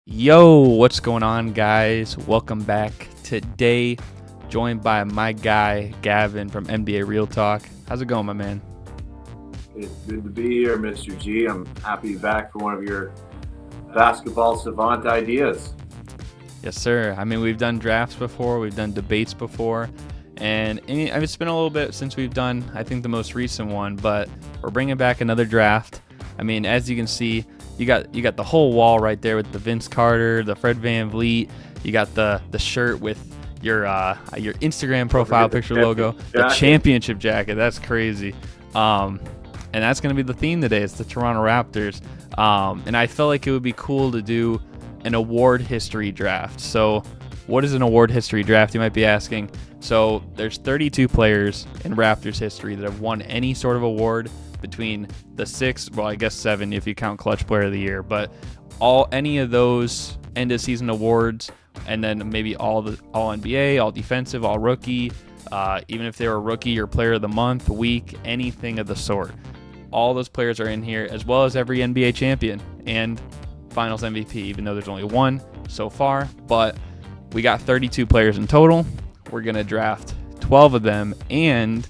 Yo, what's going on, guys? Welcome back. Today, joined by my guy, Gavin from NBA Real Talk. How's it going, my man? It's good to be here, Mr. G. I'm happy to be back for one of your basketball savant ideas. Yes, sir. I mean, we've done drafts before, we've done debates before, and it's been a little bit since we've done, I think, the most recent one, but we're bringing back another draft. I mean, as you can see, you got the whole wall right there with the Vince Carter, the Fred VanVleet. You got the shirt with your Instagram profile picture logo, the championship jacket. That's crazy. And that's going to be the theme today. It's the Toronto Raptors. And I felt like it would be cool to do an award history draft. So what is an award history draft, you might be asking? So there's 32 players in Raptors history that have won any sort of award between the 6, well, I guess 7 if you count Clutch Player of the Year, but any of those end of season awards, and then maybe all NBA, all defensive, all rookie, even if they were rookie or player of the month, week, anything of the sort. All those players are in here, as well as every NBA champion and Finals MVP, even though there's only one so far. But we got 32 players in total. We're going to draft 12 of them, and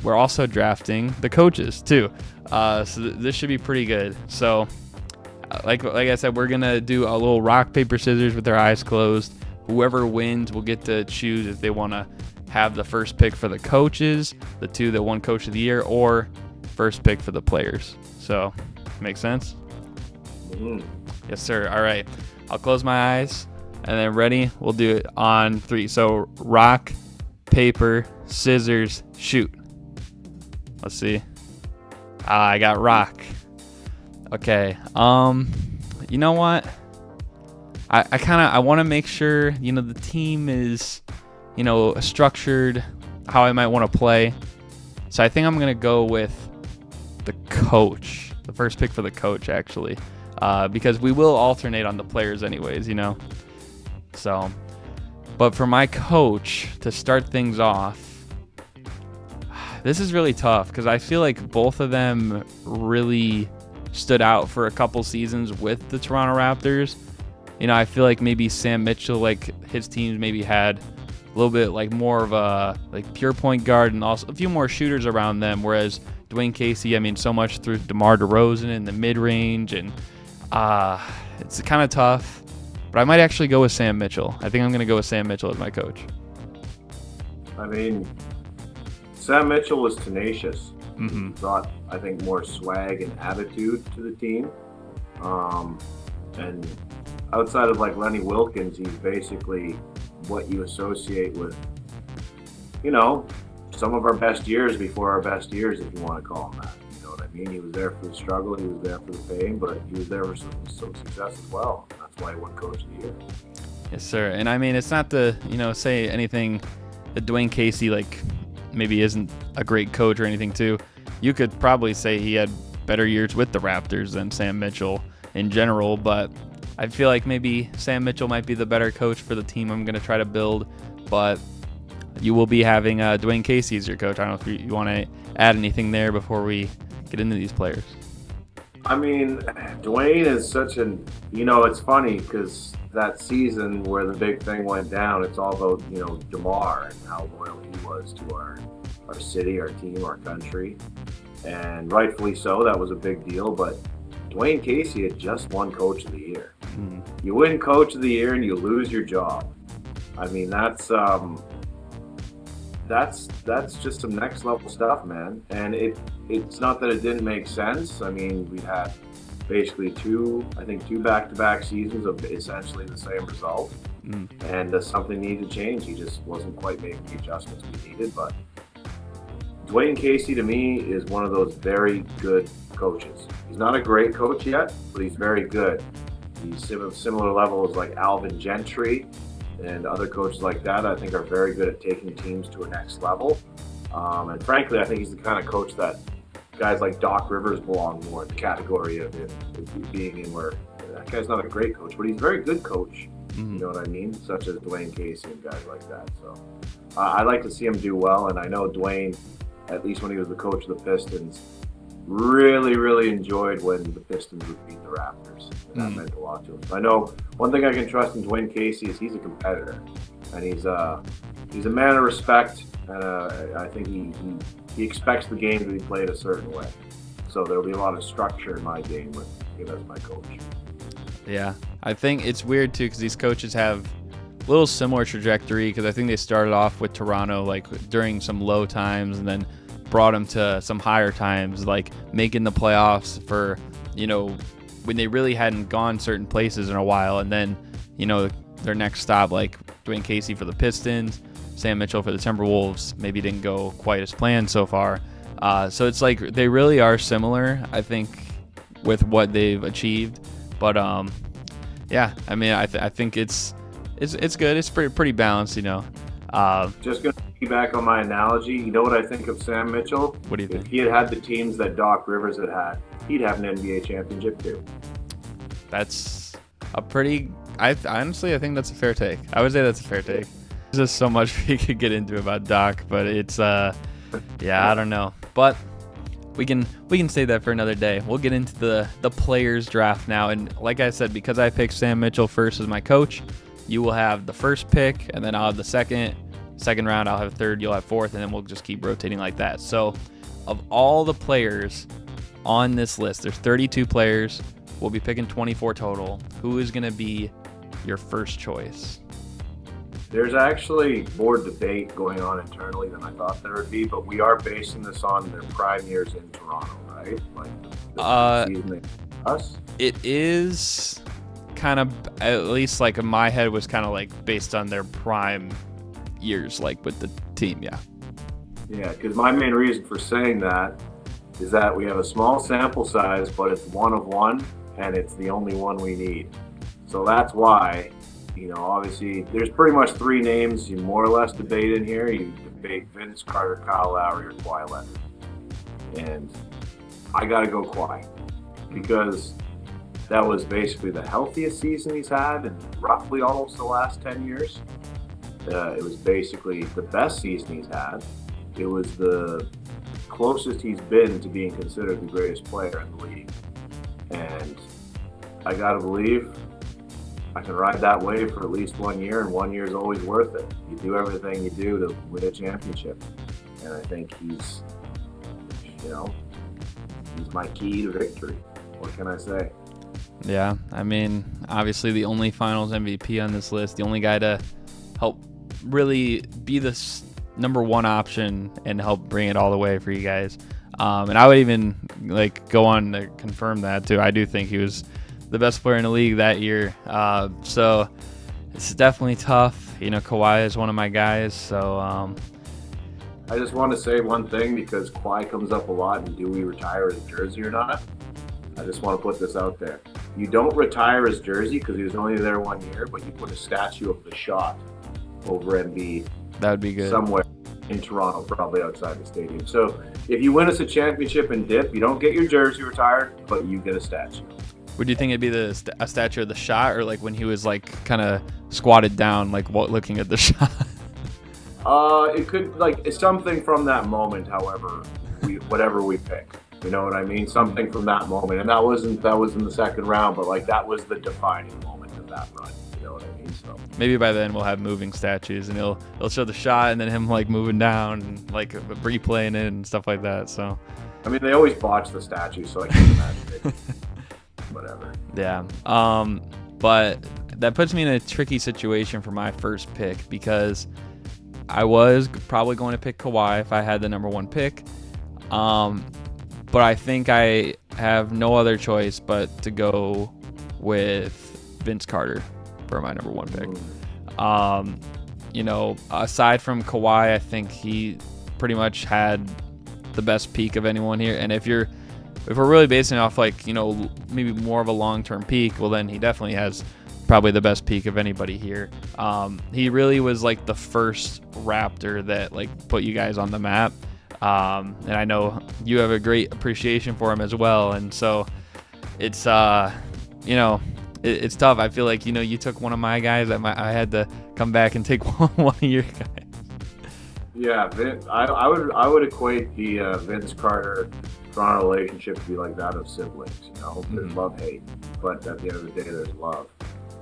we're also drafting the coaches too. So this should be pretty good. So like I said, we're going to do a little rock, paper, scissors with our eyes closed. Whoever wins will get to choose if they want to have the first pick for the coaches, the 2 that won Coach of the Year, or first pick for the players. So, make sense? Mm-hmm. Yes, sir. All right. I'll close my eyes, and then ready? We'll do it on 3. So, rock, paper, scissors, shoot. Let's see. I got rock. Okay. You know what? I want to make sure, the team is, structured how I might want to play. So I think I'm going to go with the coach, the first pick for the coach, actually, because we will alternate on the players anyways, So, but for my coach to start things off, this is really tough because I feel like both of them really stood out for a couple seasons with the Toronto Raptors. I feel like maybe Sam Mitchell, like his teams maybe had a little bit like more of a like pure point guard and also a few more shooters around them, whereas Dwayne Casey, so much through DeMar DeRozan in the mid-range, and it's kind of tough, but I might actually go with Sam Mitchell. I think I'm going to go with Sam Mitchell as my coach. Sam Mitchell was tenacious. Mm-hmm. He brought, I think, more swag and attitude to the team. And outside of like Lenny Wilkins, he's basically what you associate with, some of our best years before our best years, if you want to call him that. You know what I mean? He was there for the struggle, he was there for the pain, but he was there for some success as well. That's why he won Coach of the Year. Yes, sir. And it's not to, say anything that Dwayne Casey, like, maybe isn't a great coach or anything too. You could probably say he had better years with the Raptors than Sam Mitchell in general, but I feel like maybe Sam Mitchell might be the better coach for the team I'm going to try to build, but you will be having Dwayne Casey as your coach. I don't know if you want to add anything there before we get into these players. Dwayne is such it's funny because that season where the big thing went down, it's all about, DeMar and how loyal he was to our city, our team, our country. And rightfully so, that was a big deal. But Dwayne Casey had just won Coach of the Year. Mm-hmm. You win Coach of the Year and you lose your job. That's just some next level stuff, man. And it's not that it didn't make sense. We had basically two back-to-back seasons of essentially the same result. And something needed to change. He just wasn't quite making the adjustments we needed. But Dwayne Casey, to me, is one of those very good coaches. He's not a great coach yet, but he's very good. He's similar level as like Alvin Gentry and other coaches like that. I think are very good at taking teams to a next level. And frankly, I think he's the kind of coach that guys like Doc Rivers belong more in the category of being in, where that guy's not a great coach, but he's a very good coach. Mm-hmm. You know what I mean? Such as Dwayne Casey and guys like that. So I like to see him do well, and I know Dwayne, at least when he was the coach of the Pistons, really, really enjoyed when the Pistons would beat the Raptors. And that meant a lot to him. I know one thing I can trust in Dwayne Casey is he's a competitor, and he's a man of respect, and I think he expects the game to be played a certain way. So there'll be a lot of structure in my game with him as my coach. Yeah, I think it's weird too because these coaches have a little similar trajectory, because I think they started off with Toronto like during some low times and then brought them to some higher times, like making the playoffs for, when they really hadn't gone certain places in a while, and then, their next stop, like Dwayne Casey for the Pistons, Sam Mitchell for the Timberwolves, maybe didn't go quite as planned so far. So it's like they really are similar, I think, with what they've achieved. But yeah, I mean, I think it's good. It's pretty balanced, Just gonna piggyback on my analogy. You know what I think of Sam Mitchell? What do you think? If he had the teams that Doc Rivers had, he'd have an NBA championship too. That's a pretty. Honestly, I think that's a fair take. I would say that's a fair take. There's just so much we could get into about Doc, but it's yeah, I don't know. But we can save that for another day. We'll get into the players draft now, and like I said, because I picked Sam Mitchell first as my coach, you will have the first pick, and then I'll have the second round, I'll have third, you'll have fourth, and then we'll just keep rotating like that. So of all the players on this list, there's 32 players. We'll be picking 24 total. Who is going to be your first choice? There's actually more debate going on internally than I thought there would be, but we are basing this on their prime years in Toronto, right? Like the season us? It is kind of, at least like in my head, was kind of like based on their prime years, like with the team, yeah. Yeah, because my main reason for saying that is that we have a small sample size, but it's one of one, and it's the only one we need. So that's why, obviously, there's pretty much three names you more or less debate in here. You debate Vince Carter, Kyle Lowry, or Kawhi Leonard. And I got to go Kawhi, because that was basically the healthiest season he's had in roughly almost the last 10 years. It was basically the best season he's had. It was the closest he's been to being considered the greatest player in the league. And I got to believe I can ride that wave for at least 1 year, and 1 year is always worth it. You do everything you do to win a championship. And I think he's my key to victory. What can I say? Yeah, I mean, obviously the only finals MVP on this list, the only guy to help really be the number one option and help bring it all the way for you guys. And I would even go on to confirm that too. I do think he was the best player in the league that year. So it's definitely tough. Kawhi is one of my guys. So I just want to say one thing, because Kawhi comes up a lot, and do we retire his jersey or not? I just want to put this out there. You don't retire his jersey because he was only there 1 year, but you put a statue of the shot over Embiid. That would be good. Somewhere in Toronto, probably outside the stadium. So if you win us a championship and dip, you don't get your jersey retired, but you get a statue. Would you think it'd be a statue of the shot, or like when he was kind of squatted down, looking at the shot? It could it's something from that moment. However, whatever we pick, you know what I mean? Something from that moment, and that was in the second round, but that was the defining moment of that run. You know what I mean? So maybe by then we'll have moving statues, and he'll show the shot, and then him moving down and replaying it and stuff like that. So I mean, they always botch the statue, so I can't imagine it. Whatever. Yeah. But that puts me in a tricky situation for my first pick, because I was probably going to pick Kawhi if I had the number one pick. But I think I have no other choice but to go with Vince Carter for my number one pick. Aside from Kawhi, I think he pretty much had the best peak of anyone here. And if we're really basing it off maybe more of a long-term peak, well, then he definitely has probably the best peak of anybody here. He really was the first Raptor that put you guys on the map. And I know you have a great appreciation for him as well. And so it's, it's tough. I feel like, you took one of my guys. I had to come back and take one of your guys. Yeah, I would equate the Vince Carter Toronto relationship to be like that of siblings. You know, there's love, hate, but at the end of the day, there's love.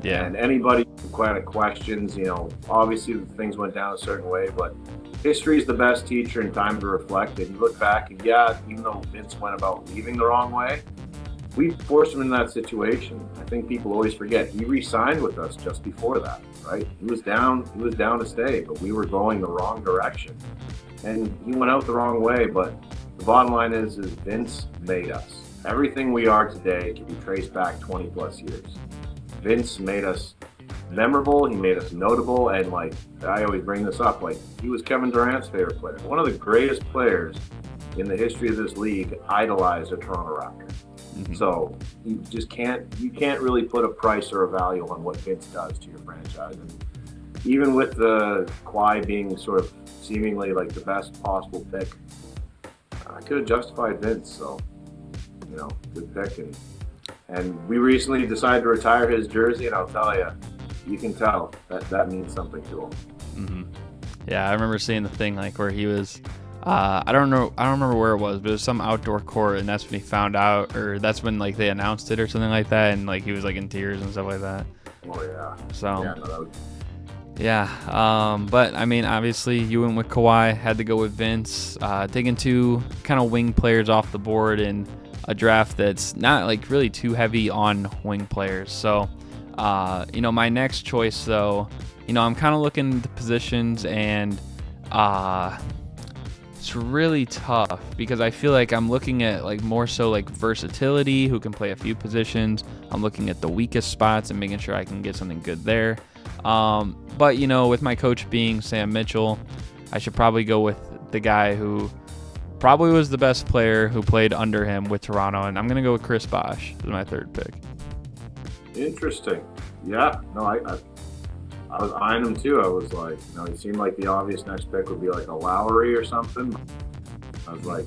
Yeah. And anybody who kind of questions, you know, obviously things went down a certain way, but history is the best teacher in time to reflect. And you look back, and yeah, even though Vince went about leaving the wrong way, we forced him in that situation. I think people always forget he re-signed with us just before that, right? He was down to stay, but we were going the wrong direction, and he went out the wrong way. But the bottom line is Vince made us. Everything we are today can be traced back 20 plus years. Vince made us memorable. He made us notable, and like I always bring this up, like he was Kevin Durant's favorite player, one of the greatest players in the history of this league. Idolized the Toronto Raptors. So you can't really put a price or a value on what Vince does to your franchise. And even with the Kawhi being sort of seemingly like the best possible pick, I could have justified Vince. So, you know, good pick. And we recently decided to retire his jersey, and I'll tell you can tell that means something to him. Yeah, I remember seeing the thing like where he was. I don't remember where it was, but it was some outdoor court, and that's when he found out, or that's when like they announced it or something like that, and like he was like in tears and stuff like that. Oh yeah. So. Yeah, no, that was... Yeah. But I mean, obviously you went with Kawhi, had to go with Vince, taking two kind of wing players off the board in a draft that's not like really too heavy on wing players. So, you know, my next choice though, you know, I'm kind of looking at the positions, and it's really tough because I feel like I'm looking at like more so like versatility, who can play a few positions. I'm looking at the weakest spots and making sure I can get something good there. But you know, with my coach being Sam Mitchell, I should probably go with the guy who probably was the best player who played under him with Toronto, and I'm gonna go with Chris Bosh as my third pick. Interesting. Yeah. No, I was eyeing him too. I was like, you know, it seemed like the obvious next pick would be like a Lowry or something. I was like,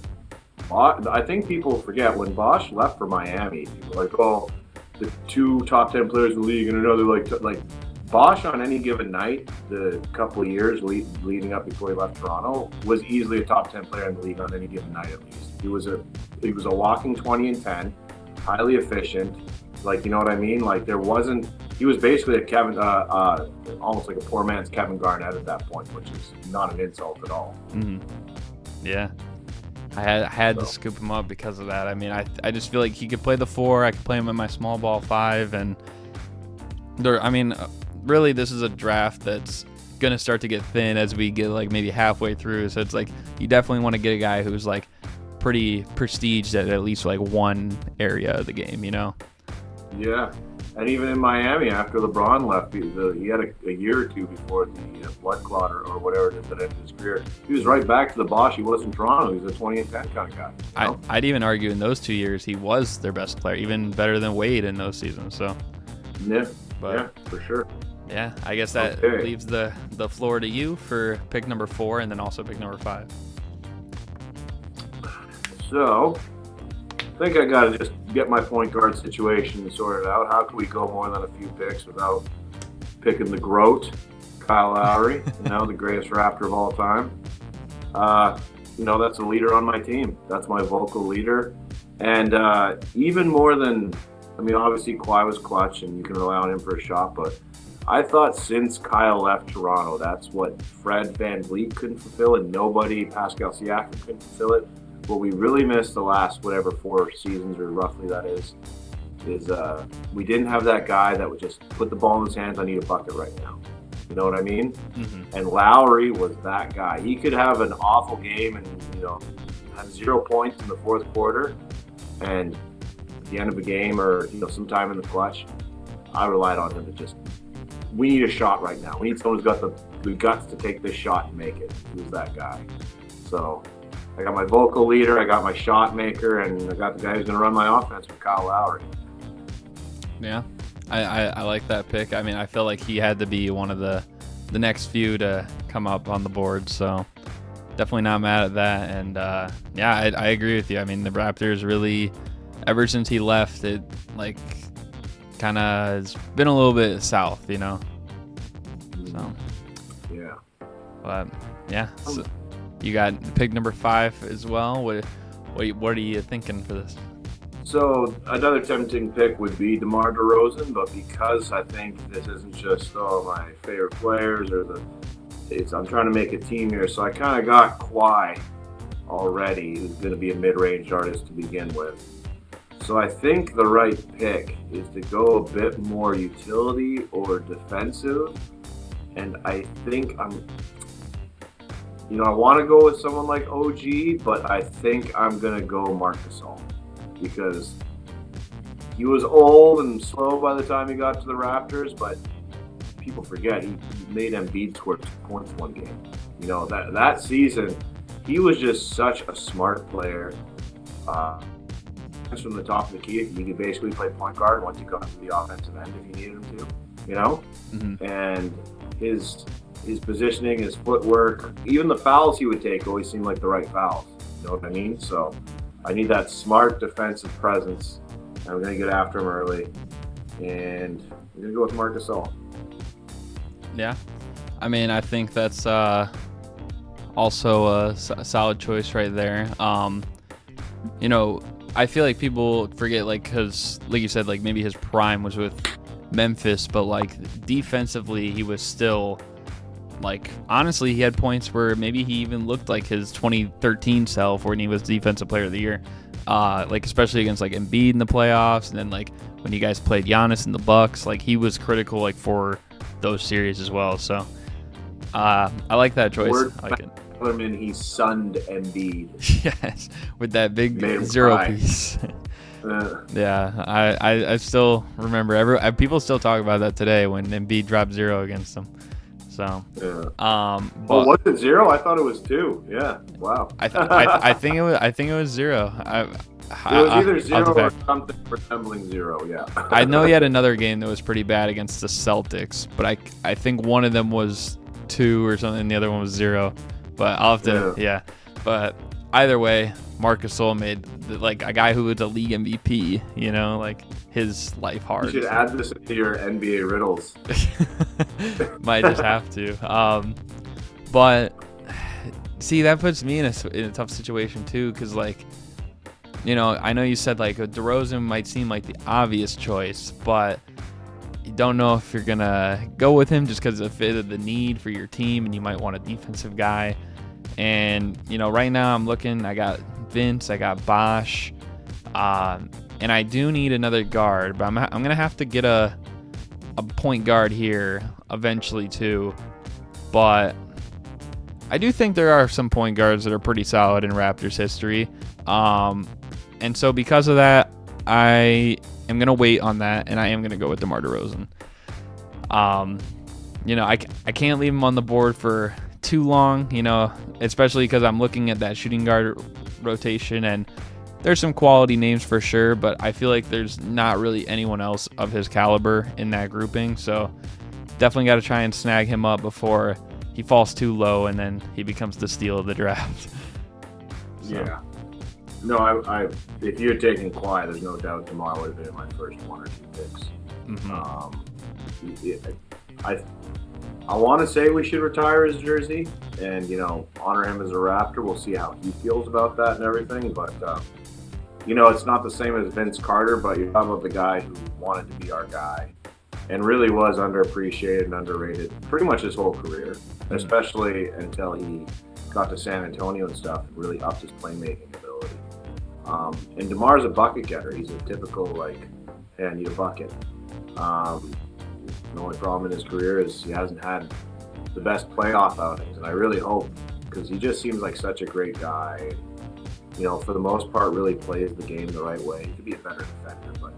I think people forget when Bosh left for Miami, people were like, oh, the two top 10 players in the league, and another like Bosh on any given night, the couple of years leading up before he left Toronto, was easily a top 10 player in the league on any given night at least. He was a walking 20 and 10, highly efficient. Like, you know what I mean? Like he was basically a Kevin, almost like a poor man's Kevin Garnett at that point, which is not an insult at all. Yeah. I had to scoop him up because of that. I mean, I just feel like he could play the 4. I could play him in my small ball 5, and really this is a draft that's going to start to get thin as we get like maybe halfway through. So it's like you definitely want to get a guy who's like pretty prestiged at least like one area of the game, you know? Yeah. And even in Miami, after LeBron left, he had a year or two before the blood clot or whatever it is that ended his career. He was right back to the Bosh he was in Toronto. He was a 20 and 10 kind of guy. You know? I'd even argue in those 2 years he was their best player, even better than Wade in those seasons. So yeah, for sure. Yeah, I guess that leaves the floor to you for pick number 4 and then also pick number 5. So, I think I got to just get my point guard situation sorted out. How can we go more than a few picks without picking the GOAT, Kyle Lowry, the greatest Raptor of all time? That's a leader on my team. That's my vocal leader. And even more than, obviously Kawhi was clutch and you can rely on him for a shot, but I thought since Kyle left Toronto, that's what Fred VanVleet couldn't fulfill and nobody, Pascal Siakam, couldn't fulfill it. What we really missed the last 4 seasons or roughly that is we didn't have that guy that would just put the ball in his hands. I need a bucket right now. You know what I mean? Mm-hmm. And Lowry was that guy. He could have an awful game and have 0 points in the fourth quarter, and at the end of a game or sometime in the clutch, I relied on him to just. We need a shot right now. We need someone who's got the guts to take this shot and make it. He was that guy. So. I got my vocal leader, I got my shot maker, and I got the guy who's going to run my offense with Kyle Lowry. Yeah, I like that pick. I feel like he had to be one of the next few to come up on the board, so definitely not mad at that. And I agree with you. The Raptors really, ever since he left, it kind of has been a little bit south, So yeah, but yeah. So, you got pick number 5 as well. What What are you thinking for this? So another tempting pick would be DeMar DeRozan, but because I think this isn't just my favorite players I'm trying to make a team here. So I kind of got Kawhi already, who's going to be a mid-range artist to begin with. So I think the right pick is to go a bit more utility or defensive, and I think I want to go with someone like OG, but I think I'm going to go Marc Gasol, because he was old and slow by the time he got to the Raptors, but people forget he made Embiid score 2 points one game. That season, he was just such a smart player. From the top of the key, he could basically play point guard once he got to the offensive end if you needed him to, Mm-hmm. And his positioning, his footwork, even the fouls he would take always seemed like the right fouls. You know what I mean? So I need that smart defensive presence. I'm going to get after him early, and I'm going to go with Marc Gasol. Yeah, I mean, I think that's also a solid choice right there. I feel like people forget, because like you said, maybe his prime was with Memphis, but defensively he was still honestly, he had points where maybe he even looked like his 2013 self when he was Defensive Player of the Year, especially against Embiid in the playoffs, and then when you guys played Giannis in the Bucks, he was critical for those series as well. So I like that choice. I like it. He sunned Embiid. Yes, with that big zero piece. Yeah, I still remember. People still talk about that today when Embiid dropped 0 against them. So, yeah. Was it 0? I thought it was 2. Yeah. Wow. I think it was 0. It was either 0 or something resembling 0. Yeah. I know he had another game that was pretty bad against the Celtics, but I think one of them was 2 or something, and the other one was 0. But I'll have to, yeah. But either way, Marc Gasol made a guy who was a league MVP. His life hard. You should add this to your NBA riddles. Might just have to. But see, that puts me in a tough situation too, because I know you said DeRozan might seem like the obvious choice, but you don't know if you're gonna go with him just because of the need for your team, and you might want a defensive guy. And right now I'm looking. I got Vince. I got Bosh, and I do need another guard. But I'm gonna have to get a point guard here eventually too. But I do think there are some point guards that are pretty solid in Raptors history. And so because of that, I am going to wait on that, and I am going to go with DeMar DeRozan. I can't leave him on the board for too long, especially because I'm looking at that shooting guard rotation, and there's some quality names for sure, but I feel like there's not really anyone else of his caliber in that grouping. So definitely got to try and snag him up before he falls too low and then he becomes the steal of the draft. So. Yeah. No, if you had taken Kawhi, there's no doubt DeMar would have been my first 1 or 2 picks. Mm-hmm. I want to say we should retire his jersey and, honor him as a Raptor. We'll see how he feels about that and everything. But, it's not the same as Vince Carter, but you're talking about the guy who wanted to be our guy and really was underappreciated and underrated pretty much his whole career, especially until he got to San Antonio and stuff and really upped his playmaking ability. And DeMar's a bucket getter. He's a typical, I need a bucket. The only problem in his career is he hasn't had the best playoff outings, and I really hope, because he just seems like such a great guy. For the most part, really plays the game the right way. He could be a better defender, but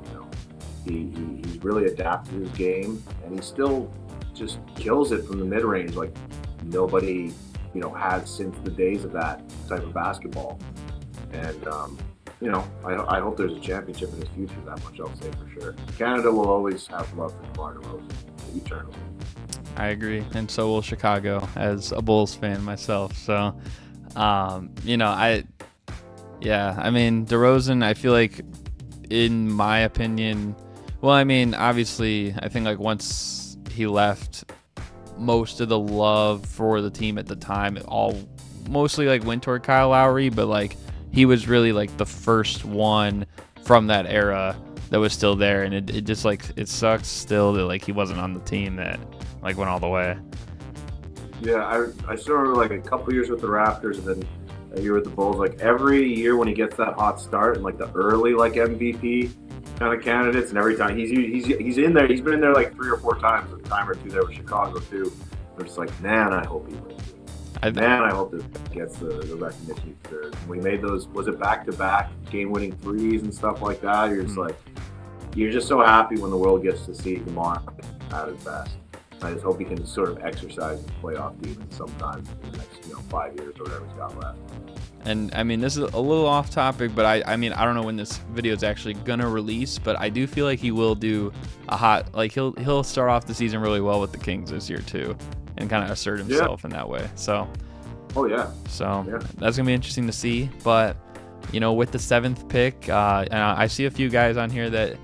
he's really adapted his game, and he still just kills it from the mid-range like nobody has since the days of that type of basketball. And I hope there's a championship in his future. That much I'll say for sure. Canada will always have love for DeMar DeRozan eternally. I agree, and so will Chicago as a Bulls fan myself. So, DeRozan, I feel like, in my opinion, obviously, I think once he left, most of the love for the team at the time, it all mostly went toward Kyle Lowry, but he was really like the first one from that era that was still there, and it just like it sucks still that like he wasn't on the team that like went all the way. Yeah, I still remember like a couple years with the Raptors and then a year with the Bulls. Like every year when he gets that hot start and like the early like MVP kind of candidates, and every time he's in there, he's been in there like 3 or 4 times, a time or two there with Chicago too. I'm just like, man, I hope he wins. I hope this gets the recognition he deserves. When he made those, was it back-to-back game-winning threes and stuff like that? You're just like, you're just so happy when the world gets to see DeMar at his best. I just hope he can sort of exercise his playoff demons sometime in the next 5 years or whatever he's got left. And I mean, this is a little off topic, but I mean, I don't know when this video is actually gonna release, but I do feel like he will do a hot, like he'll start off the season really well with the Kings this year too, and kind of assert himself in that way. So, that's gonna be interesting to see. But with the 7th pick, and I see a few guys on here that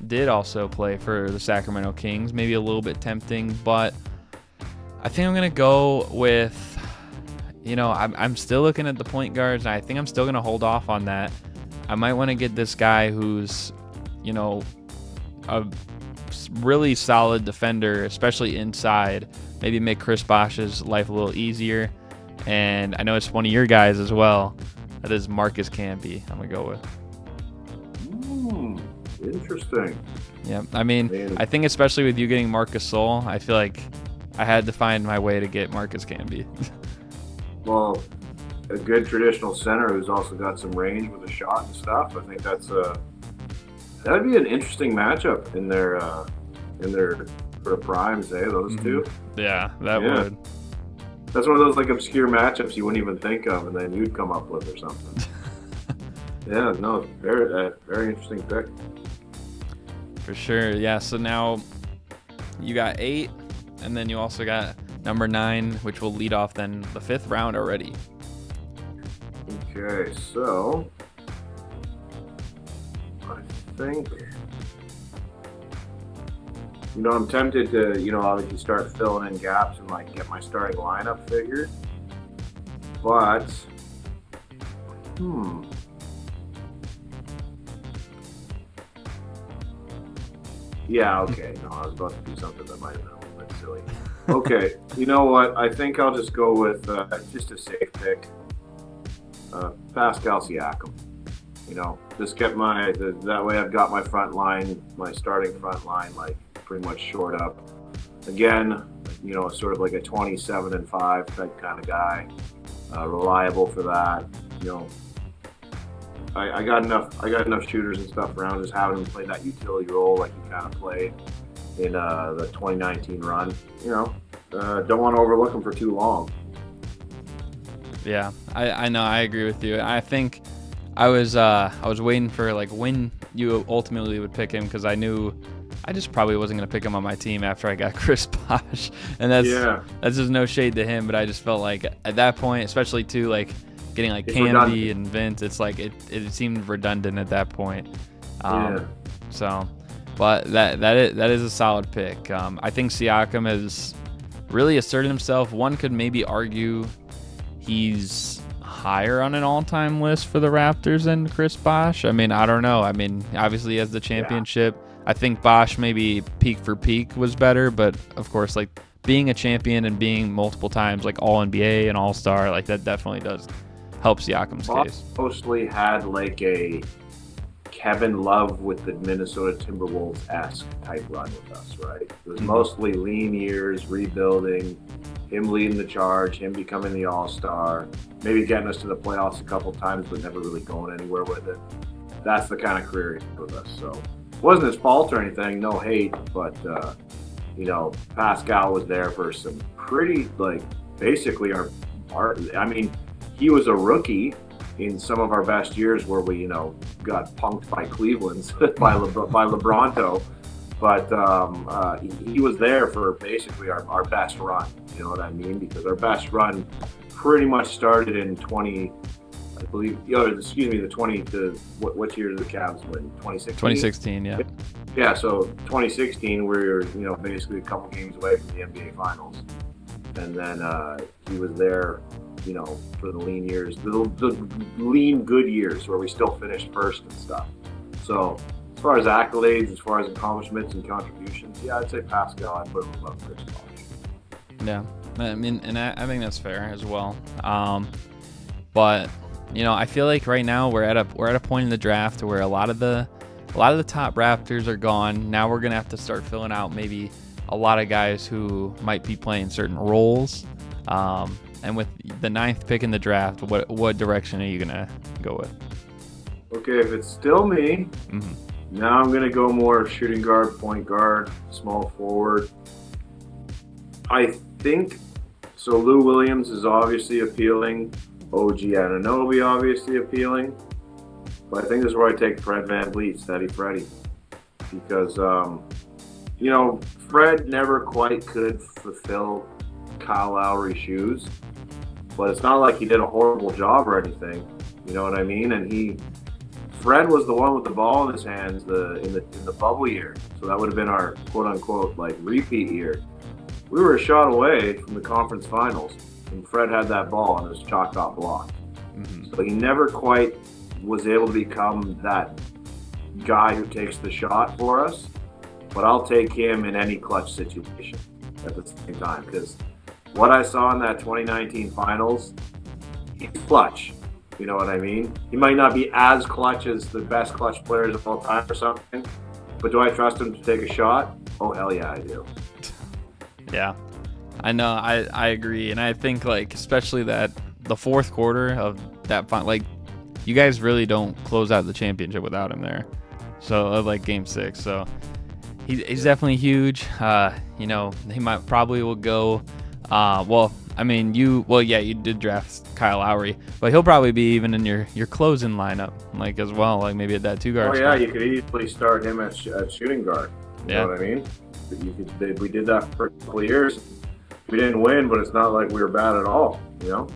did also play for the Sacramento Kings. Maybe a little bit tempting, but I think I'm gonna go with. I'm still looking at the point guards, and I think I'm still going to hold off on that. I might want to get this guy who's, a really solid defender, especially inside. Maybe make Chris Bosh's life a little easier. And I know it's one of your guys as well. That is Marcus Camby I'm going to go with. Interesting. Yeah, I mean, I think especially with you getting Marcus Gasol, I feel like I had to find my way to get Marcus Camby. Well, a good traditional center who's also got some range with a shot and stuff. I think that'd be an interesting matchup in their sort of primes, those two. Yeah, that would. That's one of those like obscure matchups you wouldn't even think of, and then you'd come up with or something. Yeah, no, very interesting pick. For sure, yeah. So now you got 8, and then you also got number 9, which will lead off then the 5th round already. Okay, so I think I'm tempted to obviously start filling in gaps and like get my starting lineup figured, but yeah, okay. No, I was about to do something that might have been a little bit silly. Okay, you know what? I think I'll just go with just a safe pick, Pascal Siakam. Just get that way I've got my starting front line, like pretty much shored up. Again, sort of like a 27-5 type kind of guy, reliable for that. I got enough shooters and stuff around, just having him play that utility role like he kind of played in the 2019 run. Don't want to overlook him for too long. Yeah, I know. I agree with you. I think I was waiting for like when you ultimately would pick him, because I knew I just probably wasn't going to pick him on my team after I got Chris Bosh, and that's just no shade to him, but I just felt like at that point, especially too like getting like Camby and Vince, it's like it seemed redundant at that point. So. But that is a solid pick. I think Siakam has really asserted himself. One could maybe argue he's higher on an all-time list for the Raptors than Chris Bosh. I mean, I don't know. I mean, obviously he has the championship. Yeah. I think Bosh maybe peak for peak was better, but of course, like being a champion and being multiple times like All-NBA and All-Star, like that definitely does help Siakam's case. Mostly had like a Kevin Love with the Minnesota Timberwolves-esque type run with us, right? It was mostly lean years, rebuilding, him leading the charge, him becoming the All-Star, maybe getting us to the playoffs a couple times, but never really going anywhere with it. That's the kind of career he had with us. So it wasn't his fault or anything, no hate, but Pascal was there for some pretty, like, basically he was a rookie in some of our best years where we, got punked by Cleveland, by LeBronto. But he was there for basically our best run, you know what I mean? Because our best run pretty much started in what year did the Cavs win? 2016? 2016, yeah. Yeah, so 2016, we were, basically a couple games away from the NBA Finals. And then he was there, for the lean years, the lean good years where we still finished first and stuff. So as far as accolades, as far as accomplishments and contributions, yeah, I'd say Pascal. I'd put him above Chris Bosh. Yeah, I mean, and I think that's fair as well. But I feel like right now we're at a point in the draft where a lot of the top Raptors are gone. Now we're gonna have to start filling out maybe a lot of guys who might be playing certain roles. And with the 9th pick in the draft, what direction are you gonna go with? Okay, if it's still me, now I'm gonna go more shooting guard, point guard, small forward. I think so. Lou Williams is obviously appealing. OG Anunoby obviously appealing. But I think this is where I take Fred VanVleet, Steady Freddy. Because, Fred never quite could fulfill Kyle Lowry's shoes. But it's not like he did a horrible job or anything. You know what I mean? And Fred was the one with the ball in his hands in the bubble year. So that would have been our quote-unquote repeat year. We were a shot away from the conference finals. And Fred had that ball and it was chalked off block. So he never quite was able to become that guy who takes the shot for us, but I'll take him in any clutch situation at the same time, because what I saw in that 2019 finals, he's clutch. You know what I mean? He might not be as clutch as the best clutch players of all time or something, but do I trust him to take a shot? Oh, hell yeah, I do. Yeah, I know. I agree, and I think especially that the fourth quarter of that you guys really don't close out the championship without him there. So game 6. So he's definitely huge. He probably will go. You did draft Kyle Lowry, but he'll probably be even in your closing lineup as well, maybe at that 2 guard. Oh yeah, you could easily start him at shooting guard. You know what I mean? We did that for a couple of years. We didn't win, but it's not like we were bad at all. Yeah.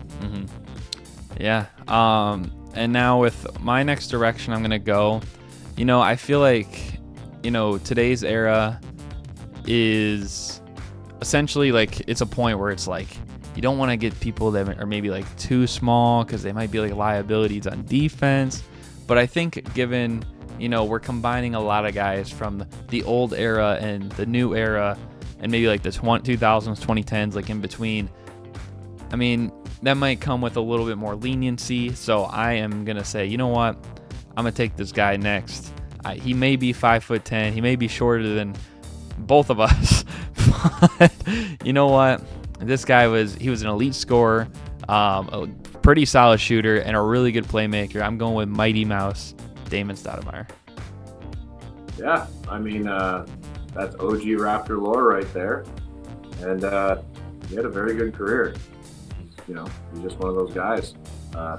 And now with my next direction, I'm gonna go. I feel like today's era is essentially it's a point where it's you don't want to get people that are maybe too small because they might be liabilities on defense. But I think given we're combining a lot of guys from the old era and the new era, and maybe the 2000s, 2010s, in between. I mean, that might come with a little bit more leniency. So I am gonna say, you know what? I'm gonna take this guy next. He may be 5'10". He may be shorter than both of us. But you know what? This guy was an elite scorer, a pretty solid shooter, and a really good playmaker. I'm going with Mighty Mouse, Damon Stoudemire. Yeah, I mean, that's OG Raptor lore right there. And he had a very good career. He's just one of those guys.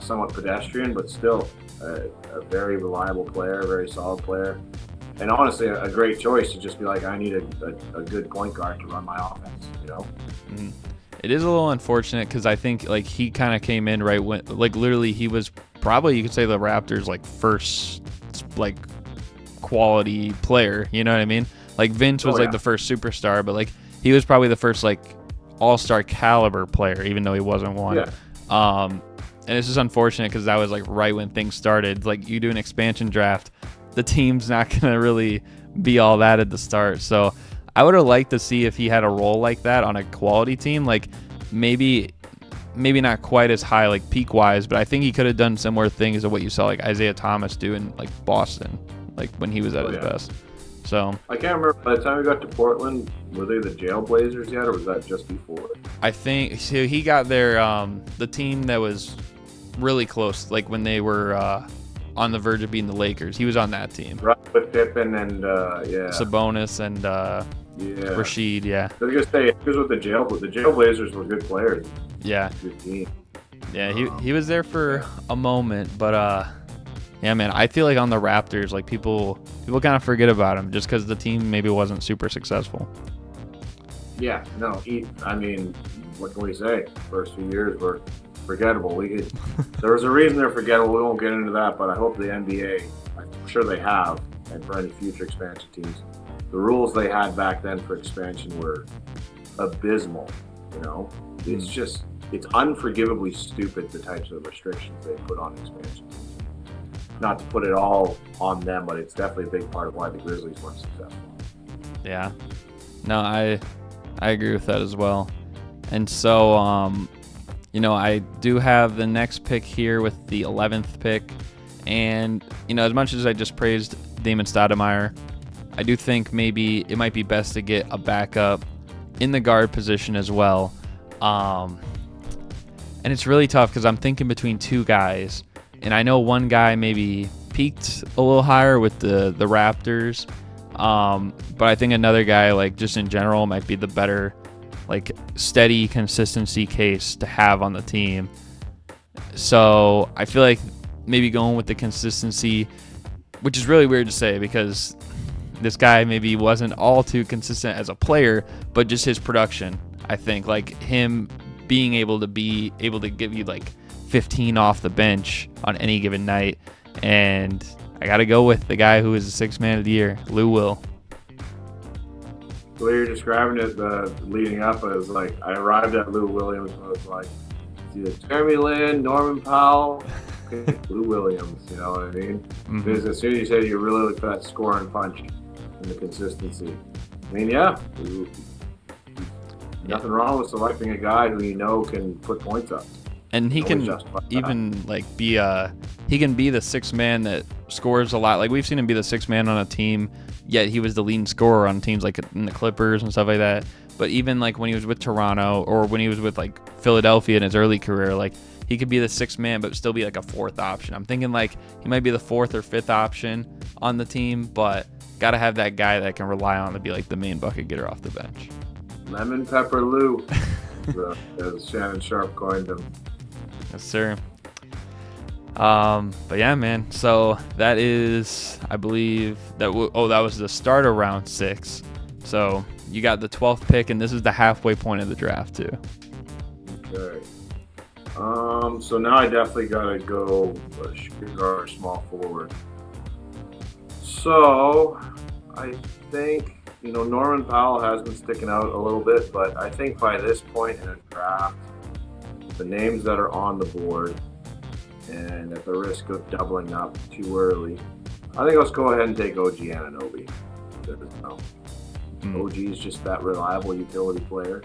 Somewhat pedestrian, but still a very reliable player, a very solid player. And honestly, a great choice to just be I need a good point guard to run my offense, Mm-hmm. It is a little unfortunate because I think he kind of came in right when literally he was probably, you could say, the Raptors first quality player. You know what I mean? Vince was the first superstar, but he was probably the first all-star caliber player, even though he wasn't one. Yeah. And it's just unfortunate because that was right when things started. You do an expansion draft, the team's not gonna really be all that at the start. So I would have liked to see if he had a role like that on a quality team. Maybe not quite as high peak wise, but I think he could have done similar things to what you saw Isaiah Thomas do in Boston, when he was at his best. So I can't remember, by the time we got to Portland, were they the Jailblazers yet, or was that just before? I think so. He got their the team that was really close, when they were on the verge of being the Lakers. He was on that team. Right, with Pippen and Sabonis and Rashid. Yeah. I was gonna say, he was with the Jailblazers were good players. Yeah. Good team. Yeah, he was there for a moment, but yeah, man, I feel on the Raptors, people kind of forget about him just because the team maybe wasn't super successful. Yeah, no, I mean, what can we say? First few years were forgettable. There was a reason they're forgettable. We won't get into that, but I hope the NBA, I'm sure they have, and for any future expansion teams, the rules they had back then for expansion were abysmal. It's just it's unforgivably stupid the types of restrictions they put on expansion teams. Not to put it all on them, but it's definitely a big part of why the Grizzlies weren't successful. Yeah. No, I agree with that as well. And so, I do have the next pick here with the 11th pick. And, as much as I just praised Damon Stoudemire, I do think maybe it might be best to get a backup in the guard position as well. And it's really tough because I'm thinking between two guys. And I know one guy maybe peaked a little higher with the Raptors. But I think another guy, like just in general, might be the better, like steady consistency case to have on the team. So I feel like maybe going with the consistency, which is really weird to say because this guy maybe wasn't all too consistent as a player, but just his production. I think like him being able to give you like 15 off the bench on any given night. And I got to go with the guy who is the sixth man of the year, Lou Will. The way you're describing it, leading up, is like I arrived at Lou Williams and I was like, it's either Jeremy Lin, Norman Powell, Lou Williams, you know what I mean? Mm-hmm. Because as soon as you said you really look for that scoring punch and the consistency. I mean, yeah. Nothing wrong with selecting a guy who you know can put points up. And he can even like be the sixth man that scores a lot. Like we've seen him be the sixth man on a team, yet he was the leading scorer on teams like in the Clippers and stuff like that. But even like when he was with Toronto or when he was with like Philadelphia in his early career, like he could be the sixth man but still be like a fourth option. I'm thinking like he might be the fourth or fifth option on the team, but gotta have that guy that can rely on to be like the main bucket getter off the bench. Lemon Pepper Lou, as Shannon Sharp coined him. Yes, sir. But yeah, man. So that is, I believe that that was the start of round 6. So you got the 12th pick, and this is the halfway point of the draft too. Okay. So now I definitely gotta go shooting guard, small forward. So I think Norman Powell has been sticking out a little bit, but I think by this point in a draft, the names that are on the board, and at the risk of doubling up too early, I think let's go ahead and take OG Anunoby. OG is just that reliable utility player.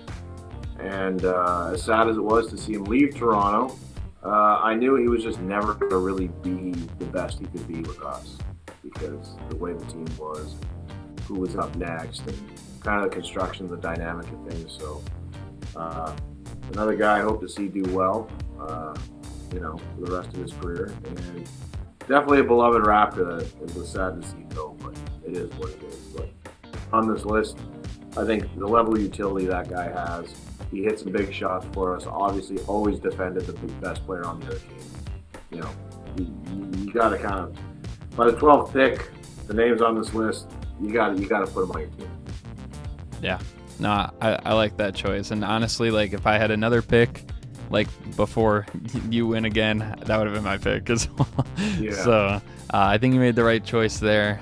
And as sad as it was to see him leave Toronto, I knew he was just never going to really be the best he could be with us because the way the team was, who was up next, and kind of the construction, the dynamic of things. So another guy I hope to see do well, for the rest of his career. And definitely a beloved Raptor that it was sad to see go, but it is what it is. But on this list, I think the level of utility that guy has, he hit some big shots for us. Obviously, always defended the best player on the other team. You got to kind of, by the 12th pick, the names on this list, you got to put them on your team. Yeah, no, I like that choice. And honestly, like if I had another pick, like before you win again, that would have been my pick as well. Yeah. So I think you made the right choice there.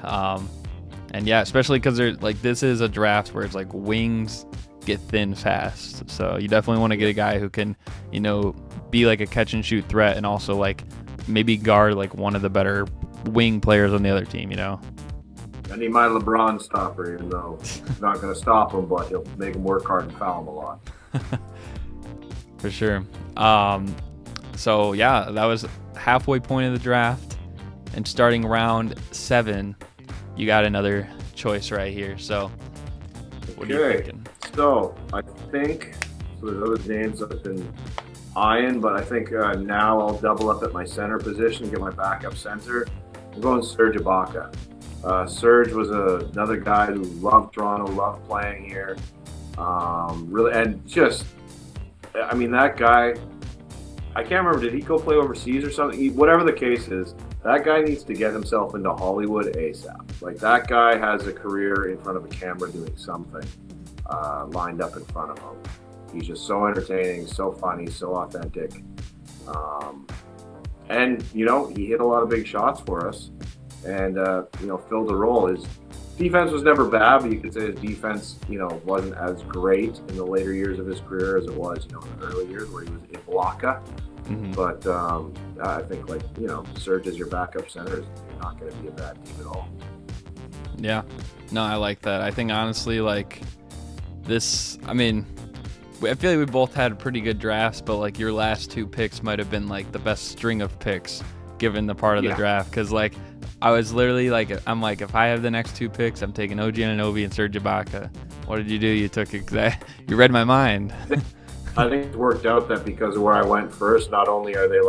And yeah, especially because this is a draft where it's like wings get thin fast. So you definitely want to get a guy who can, be like a catch and shoot threat and also like maybe guard like one of the better wing players on the other team, I need my LeBron stopper, even though he's not going to stop him, but he'll make him work hard and foul him a lot. For sure. So yeah, that was halfway point of the draft, and starting round 7, you got another choice right here. So what are you thinking? So I think there's other names I've been eyeing, but I think now I'll double up at my center position, get my backup center. I'm going Serge Ibaka. Serge was another guy who loved Toronto, loved playing here. Really, and just, I mean, that guy, I can't remember, did he go play overseas or something? Whatever the case is, that guy needs to get himself into Hollywood ASAP. Like, that guy has a career in front of a camera doing something lined up in front of him. He's just so entertaining, so funny, so authentic. And, he hit a lot of big shots for us and, filled the role. defense was never bad, but you could say his defense, wasn't as great in the later years of his career as it was, in the early years where he was Ibaka. Mm-hmm. But I think, Serge as your backup center is not going to be a bad team at all. Yeah. No, I like that. I think, honestly, this, I feel like we both had pretty good drafts, but, your last two picks might have been, the best string of picks given the part of the draft. Because, I was literally, I'm like, if I have the next two picks, I'm taking OG Anunoby and Serge Ibaka. What did you do? You took it. You read my mind. I think it worked out that because of where I went first, not only are they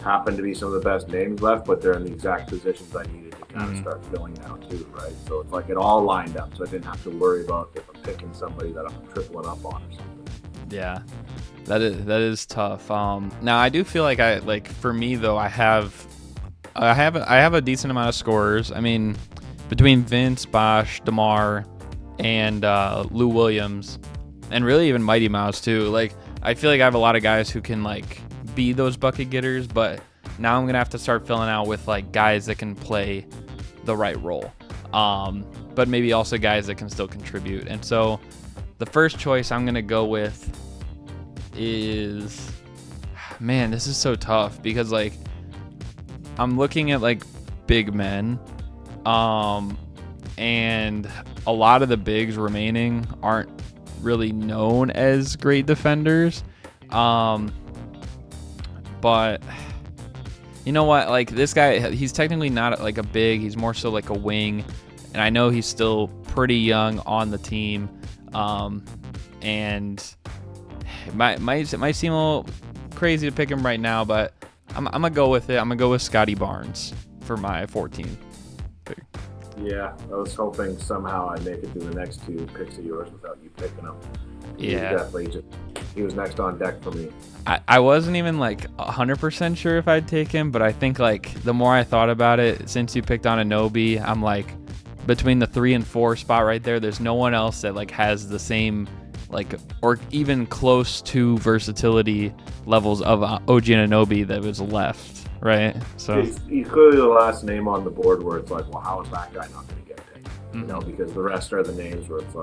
happen to be some of the best names left, but they're in the exact positions I needed to kind of start filling now too, right? So it's it all lined up, so I didn't have to worry about if I'm picking somebody that I'm tripling up on or something. Yeah, that is tough. Now I do feel for me though, I have a decent amount of scorers. Between Vince, Bosh, DeMar, and Lou Williams, and really even Mighty Mouse too. I feel like I have a lot of guys who can be those bucket getters, but now I'm gonna have to start filling out with guys that can play the right role, but maybe also guys that can still contribute. And so the first choice I'm gonna go with is, man, this is so tough because I'm looking at big men, and a lot of the bigs remaining aren't really known as great defenders. But you know what? This guy, he's technically not a big. He's more so a wing, and I know he's still pretty young on the team. And it might seem a little crazy to pick him right now, but I'm gonna go with it. I'm gonna go with Scotty Barnes for my 14 pick. Yeah, I was hoping somehow I'd make it through the next two picks of yours without you picking him. Yeah, he was next on deck for me. I wasn't even 100% sure if I'd take him, but I think the more I thought about it, since you picked on Anunoby, I'm between the 3 and 4 spot right there, there's no one else that has the same or even close to versatility levels of OG Anunoby that was left, right? So he's clearly the last name on the board where it's well, how is that guy not going to get picked? Mm-hmm. Because the rest are the names where it's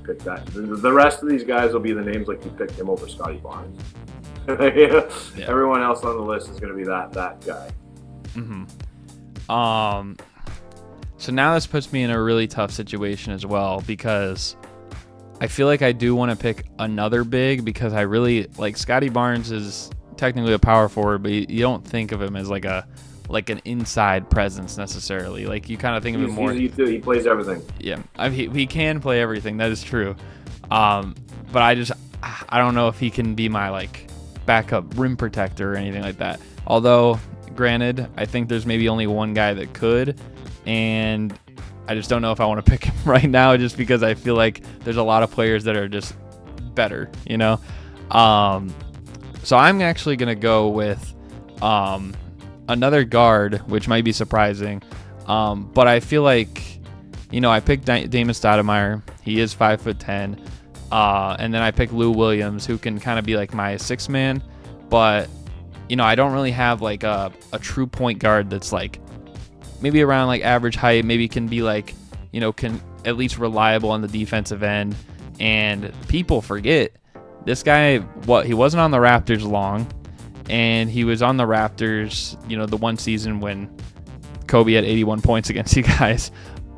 pick that. The rest of these guys will be the names you picked him over Scotty Barnes. Yeah. Everyone else on the list is going to be that guy. Mm-hmm. So now this puts me in a really tough situation as well because I feel I do want to pick another big because I really Scotty Barnes is technically a power forward, but you don't think of him as an inside presence necessarily. You kind of think of him more. He plays everything. Yeah, he can play everything. That is true. But I don't know if he can be my backup rim protector or anything like that. Although, granted, I think there's maybe only one guy that could, and I just don't know if I want to pick him right now just because I feel there's a lot of players that are just better, So I'm actually going to go with another guard, which might be surprising. But I feel I picked Damon Stoudemire. He is 5'10". And then I picked Lou Williams, who can kind of be my sixth man. But, I don't really have a true point guard that's maybe around average height, maybe can be can at least reliable on the defensive end. And people forget this guy, he wasn't on the Raptors long, and he was on the Raptors, the one season when Kobe had 81 points against you guys,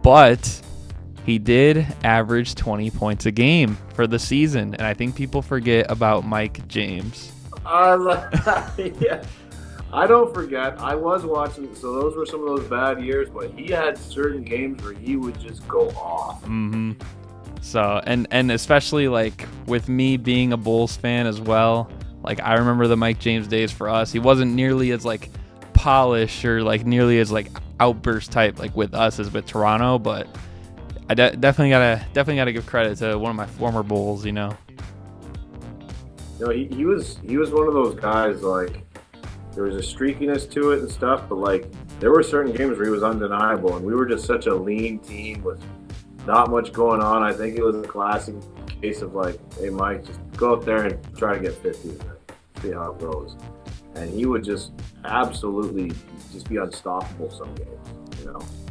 but he did average 20 points a game for the season. And I think people forget about Mike James. Yeah. I don't forget. I was watching, so those were some of those bad years, but he had certain games where he would just go off. Mm-hmm. So, and especially with me being a Bulls fan as well, I remember the Mike James days for us. He wasn't nearly as polished or nearly as outburst type with us as with Toronto, but I definitely gotta give credit to one of my former Bulls. He was one of those guys there was a streakiness to it and stuff, but there were certain games where he was undeniable, and we were just such a lean team with not much going on. I think it was a classic case of hey Mike, just go out there and try to get 50 and see how it goes. And he would just absolutely just be unstoppable some games,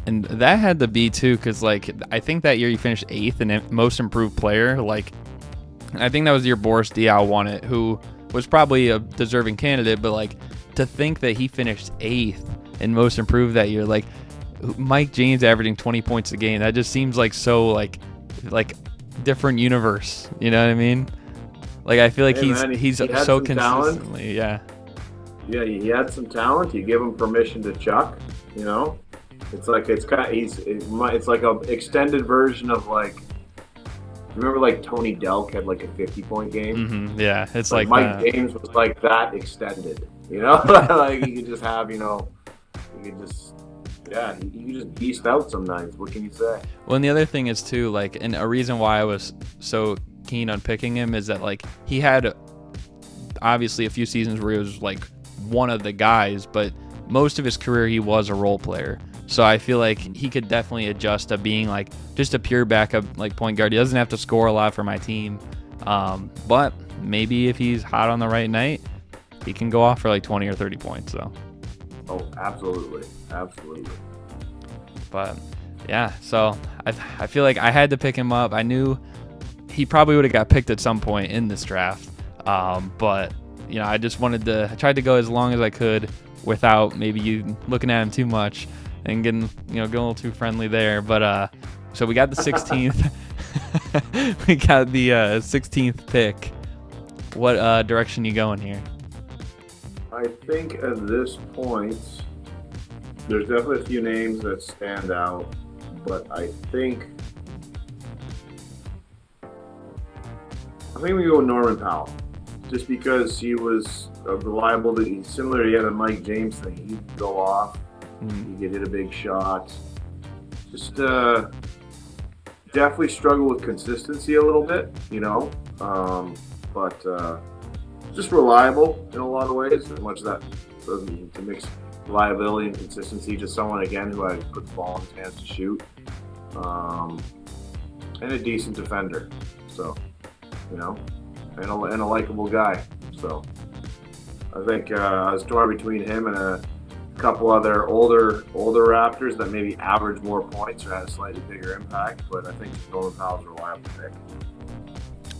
And that had to be too, because like I think that year you finished 8th in most improved player. Like, I think that was the year Boris Diaw won it, who was probably a deserving candidate. But like, to think that he finished 8th in most improved that year, like Mike James averaging 20 points a game, that just seems like so like different universe. You know what I mean? Like, I feel like he's so consistently, yeah, he had some talent. You give him permission to chuck, you know. It's like it's like a extended version of like, remember like Tony Delk had like a 50-point game. Mm-hmm, yeah, it's like Mike James was like that extended, you know. Like you could just have, you know, you could just beast out some nights. What can you say? Well, and the other thing is too, like, and a reason why I was so keen on picking him is that like he had obviously a few seasons where he was like one of the guys, but most of his career he was a role player. So I feel like he could definitely adjust to being like just a pure backup like point guard. He doesn't have to score a lot for my team, but maybe if he's hot on the right night, he can go off for like 20 or 30 points. So. Oh, absolutely. But yeah, so I feel like I had to pick him up. I knew he probably would have got picked at some point in this draft, but you know, I tried to go as long as I could without maybe you looking at him too much and getting a little too friendly there. But so we got the 16th. We got the 16th pick. What direction you going here? I think at this point, there's definitely a few names that stand out, but I think we go with Norman Powell, just because he was reliable. Similar to the Mike James thing, he'd go off, he could hit a big shot. Just definitely struggle with consistency a little bit, you know, but just reliable in a lot of ways. As much as that doesn't to mix reliability and consistency, just someone again who I put the ball in his hands to shoot, and a decent defender. So, you know, and a likable guy. So, I think I was torn between him and a couple other older Raptors that maybe average more points or had a slightly bigger impact. But I think Norman Powell's a reliable pick.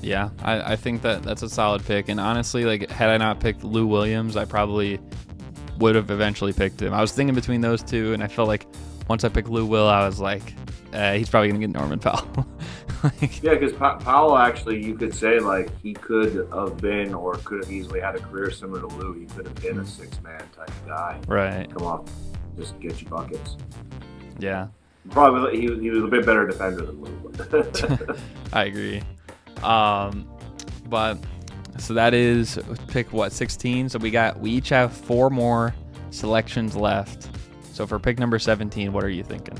Yeah, I think that's a solid pick. And honestly, like, had I not picked Lou Williams, I probably would have eventually picked him. I was thinking between those two, and I felt like once I picked Lou Will, I was like, he's probably going to get Norman Powell. Yeah, because Powell, actually, you could say, like, he could have been or could have easily had a career similar to Lou. He could have been a six-man type guy. Right. Come on, just get you buckets. Yeah. Probably he was a bit better defender than Lou. I agree. But so that is pick 16. So we each have 4 more selections left. So for pick number 17, what are you thinking?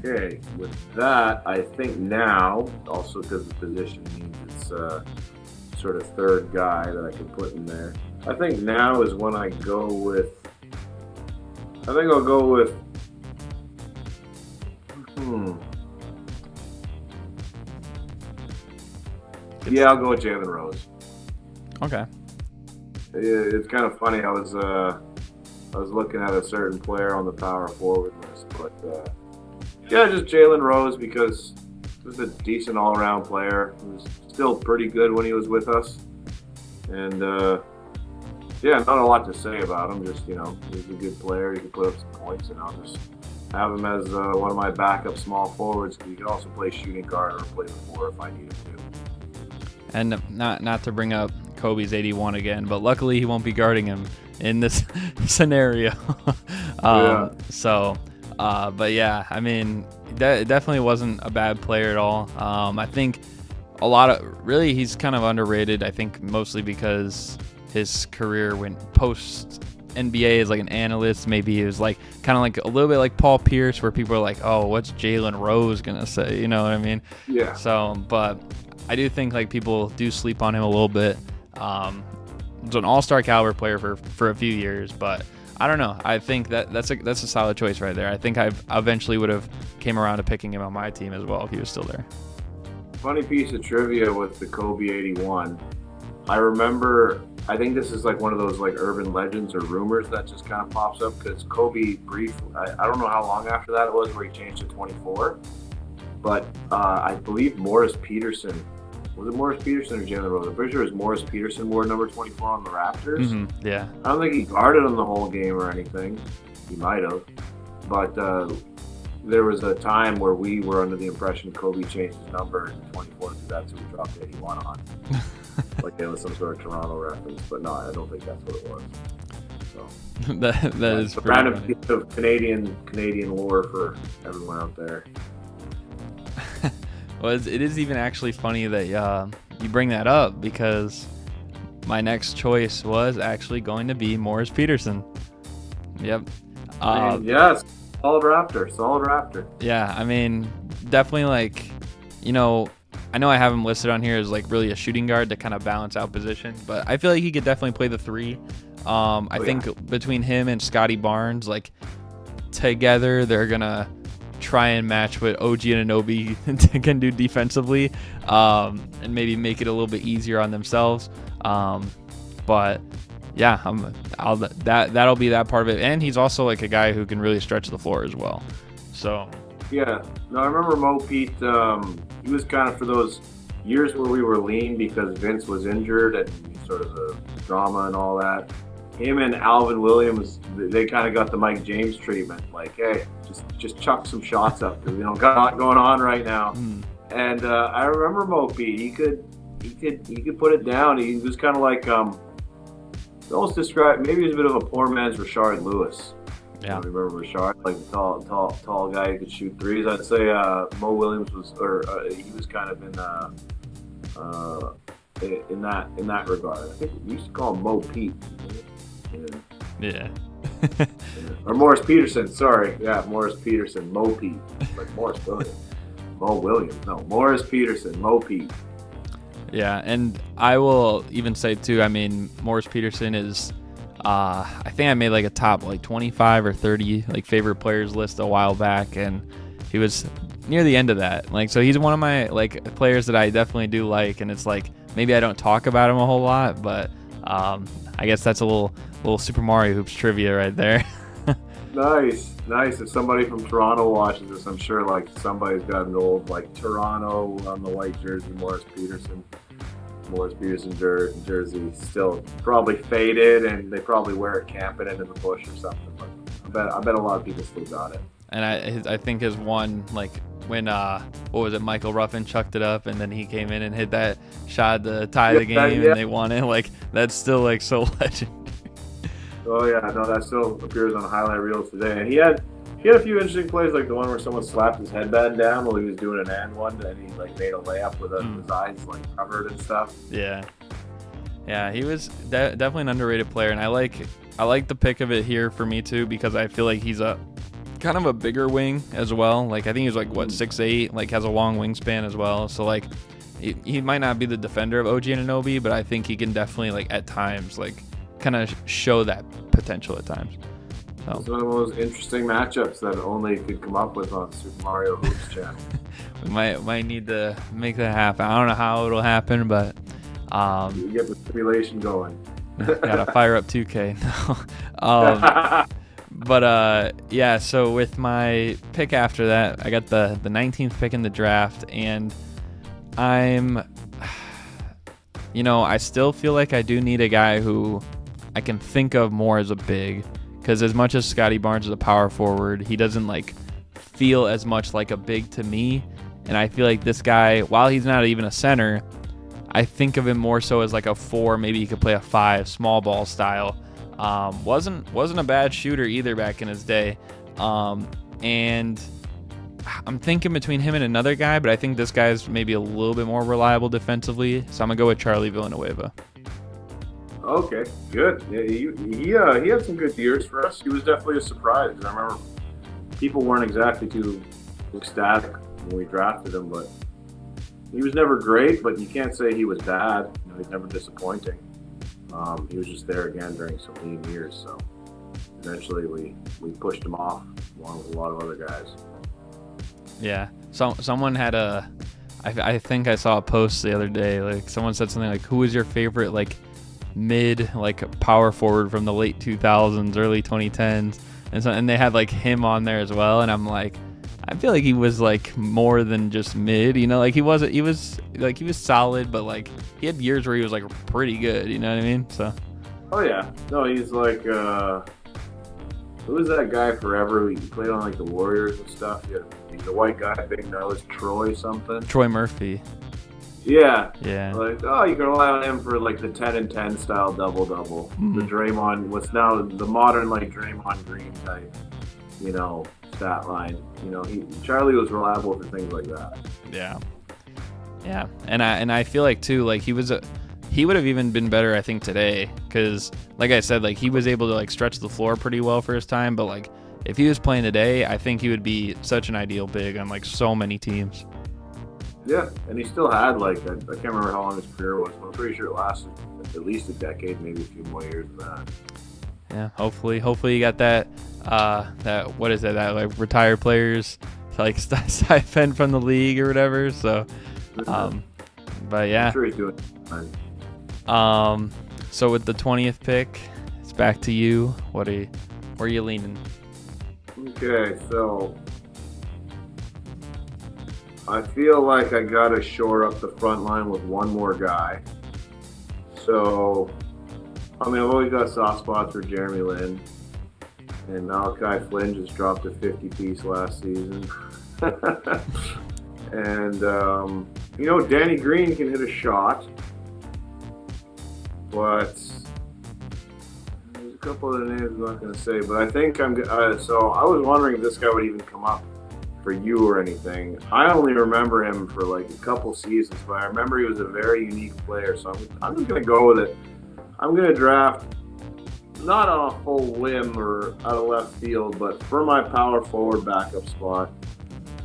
Okay, with that, I think now, also because the position means it's sort of third guy that I can put in there. I think now is when I go with. I think I'll go with. Yeah, I'll go with Jaylen Rose. Okay. It's kind of funny. I was looking at a certain player on the power forward list, but yeah, just Jaylen Rose because he was a decent all-around player. He was still pretty good when he was with us, and yeah, not a lot to say about him. Just he's a good player. He can put up some points, and I'll just have him as one of my backup small forwards. He can also play shooting guard or play the 4 if I need him to. And not to bring up Kobe's 81 again, but luckily he won't be guarding him in this scenario. Yeah. So, but yeah, I mean, that definitely wasn't a bad player at all. I think he's kind of underrated. I think mostly because his career went post NBA as like an analyst. Maybe he was like kind of like a little bit like Paul Pierce, where people are like, oh, what's Jaylen Rose gonna say? You know what I mean? Yeah. So, but I do think like people do sleep on him a little bit. He's an all-star caliber player for a few years, but I don't know. I think that's a solid choice right there. I think I eventually would have came around to picking him on my team as well if he was still there. Funny piece of trivia with the Kobe 81. I remember I think this is like one of those like urban legends or rumors that just kind of pops up because Kobe I don't know how long after that it was where he changed to 24, but I believe Morris Peterson, was it Morris Peterson or Jaylen Rose? I'm pretty sure it was Morris Peterson wore number 24 on the Raptors. Mm-hmm. Yeah. I don't think he guarded him the whole game or anything. He might have, but there was a time where we were under the impression Kobe changed his number to 24 because that's who he dropped 81 on. Like it was some sort of Toronto reference, but no, I don't think that's what it was. So that is a random piece of Canadian lore for everyone out there. Well, it is even actually funny that you bring that up because my next choice was actually going to be Morris Peterson. Yep. Yes, solid Raptor. Yeah, I mean, definitely like, you know, I know I have him listed on here as like really a shooting guard to kind of balance out position, but I feel like he could definitely play the 3. I think between him and Scotty Barnes, like together, they're gonna try and match what OG Anunoby can do defensively, and maybe make it a little bit easier on themselves. But yeah, that'll be that part of it, and he's also like a guy who can really stretch the floor as well. So yeah, no, I remember Mo Pete. He was kind of for those years where we were lean because Vince was injured and sort of the drama and all that. Him and Alvin Williams, they kind of got the Mike James treatment. Like, hey, just chuck some shots up. Got a lot going on right now. And I remember Mo Pete. He could put it down. He was kind of like almost described. Maybe he was a bit of a poor man's Rashard Lewis. Yeah, I remember Rashard, like the tall guy who could shoot threes. I'd say Mo Williams was, he was kind of in that regard. I think we used to call him Mo Pete. Yeah. Or Morris Peterson. Sorry, yeah, Morris Peterson, Mo Pete, like Morris Williams, Mo Williams. No, Morris Peterson, Mo Pete. Yeah, and I will even say too. I mean, Morris Peterson is. I think I made like a top like 25 or 30 like favorite players list a while back, and he was near the end of that. Like, so he's one of my like players that I definitely do like, and it's like maybe I don't talk about him a whole lot, but I guess that's a little Super Mario Hoops trivia right there. Nice. If somebody from Toronto watches this, I'm sure like somebody's got an old like Toronto on the white jersey, Morris Peterson jersey, still probably faded, and they probably wear it camping into the bush or something. But I bet a lot of people still got it. And I think his one, like when what was it, Michael Ruffin chucked it up, and then he came in and hit that shot to tie the game, and they won it. Like that's still like so legendary. Oh yeah, no, that still appears on highlight reels today. And he had a few interesting plays, like the one where someone slapped his headband down while he was doing an and one, and he like made a layup with his eyes like covered and stuff. Yeah, he was definitely an underrated player, and I like the pick of it here for me too, because I feel like he's a kind of a bigger wing as well. Like I think he's like 6'8", like has a long wingspan as well. So like he might not be the defender of OG Anunoby, but I think he can definitely like at times like kind of show that potential at times. So. It's one of those interesting matchups that only could come up with on Super Mario Hoops channel. We might need to make that happen. I don't know how it'll happen, but you get the simulation going. Gotta fire up 2K. But yeah. So with my pick after that, I got the 19th pick in the draft, and I still feel like I do need a guy who I can think of more as a big. Because as much as Scotty Barnes is a power forward, he doesn't like feel as much like a big to me. And I feel like this guy, while he's not even a center, I think of him more so as like a 4. Maybe he could play a 5, small ball style. Wasn't a bad shooter either back in his day. And I'm thinking between him and another guy, but I think this guy's maybe a little bit more reliable defensively. So I'm gonna go with Charlie Villanueva. Okay, good. Yeah, he had some good years for us. He was definitely a surprise. I remember people weren't exactly too ecstatic when we drafted him, but he was never great, but you can't say he was bad. He's never disappointing. He was just there again during some lean years, so eventually we pushed him off along with a lot of other guys. Yeah, someone had I think I saw a post the other day, like someone said something like, who was your favorite like mid like power forward from the late 2000s, early 2010s, and they had like him on there as well, and I'm like, I feel like he was like more than just mid, you know, like he was solid, but like he had years where he was like pretty good, you know what I mean? So. Oh yeah, no, he's like who was that guy forever? He played on like the Warriors and stuff. Yeah, he's a white guy, big nose, Troy something. Troy Murphy. Yeah. Yeah. Like, oh, you can rely on him for like the 10 and 10 style double-double. Mm-hmm. The Draymond, what's now the modern like Draymond Green type, you know, stat line. You know, Charlie was reliable for things like that. Yeah. Yeah. And I feel like too, like he would have even been better, I think, today, because like I said, like he was able to like stretch the floor pretty well for his time, but like if he was playing today, I think he would be such an ideal big on like so many teams. Yeah, and he still had like I can't remember how long his career was, but I'm pretty sure it lasted at least a decade, maybe a few more years than that. Yeah, hopefully you got that what is it, that like retired players like stipend from the league or whatever. So, but yeah. I'm sure he's doing fine. So with the 20th pick, it's back to you. Where are you leaning? Okay, so I feel like I gotta shore up the front line with one more guy. So, I mean, I've always got soft spots for Jeremy Lin, and Malachi Flynn just dropped a 50-piece last season. And you know, Danny Green can hit a shot, but there's a couple of names I'm not gonna say. But I think so I was wondering if this guy would even come up for you or anything. I only remember him for like a couple seasons, but I remember he was a very unique player. So I'm just gonna go with it. I'm gonna draft not on a full limb or out of left field, but for my power forward backup spot,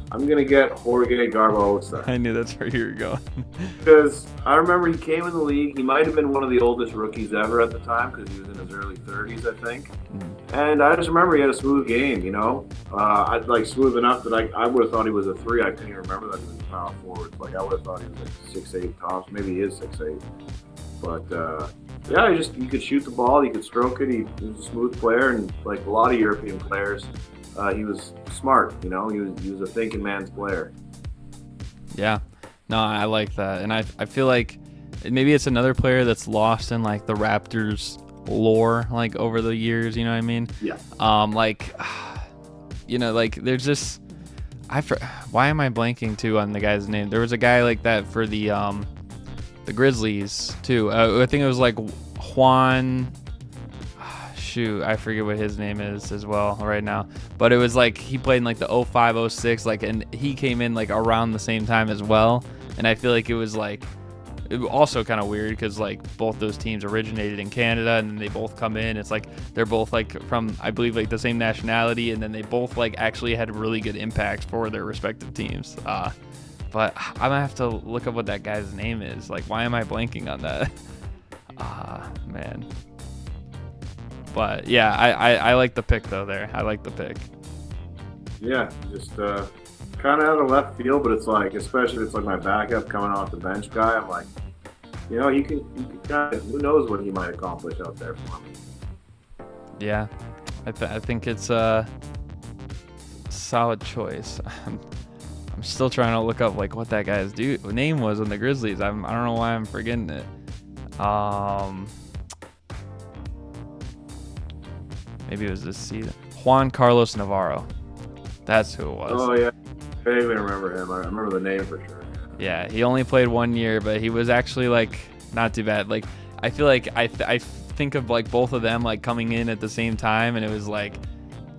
I'm gonna get Horge Garvan. I knew that's where you were going. Because I remember he came in the league. He might have been one of the oldest rookies ever at the time because he was in his early 30s, I think. And I just remember he had a smooth game, you know. I'd like smooth enough that I would have thought he was a 3. I couldn't even remember that he was a power forward. Like I would have thought he was like 6'8" tops. Maybe he is 6'8". But yeah, he could shoot the ball. He could stroke it. He was a smooth player, and like a lot of European players, he was smart. You know, he was a thinking man's player. Yeah, no, I like that, and I feel like maybe it's another player that's lost in like the Raptors lore, like over the years. You know what I mean? Yeah. Like, you know, like there's this. Why am I blanking too on the guy's name? There was a guy like that for the Grizzlies too. I think it was like Juan. Shoot, I forget what his name is as well right now. But it was like he played in like the 05, 06, like, and he came in like around the same time as well. And I feel like it was also kind of weird because like both those teams originated in Canada, and then they both come in. It's like they're both like from, I believe, like the same nationality, and then they both like actually had really good impacts for their respective teams. But I'm gonna have to look up what that guy's name is. Like, why am I blanking on that? Man. But yeah, I like the pick though there. I like the pick. Yeah, just kind of out of left field, but it's like, especially if it's like my backup coming off the bench guy, I'm like, you know, you can kind of, who knows what he might accomplish out there for me. Yeah, I think it's a solid choice. I'm still trying to look up like what that guy's name was in the Grizzlies. I don't know why I'm forgetting it. Maybe it was this season. Juan Carlos Navarro. That's who it was. Oh yeah, I didn't even remember him. I remember the name for sure. Yeah, he only played 1 year, but he was actually like not too bad. Like I feel like I think of like both of them like coming in at the same time, and it was like,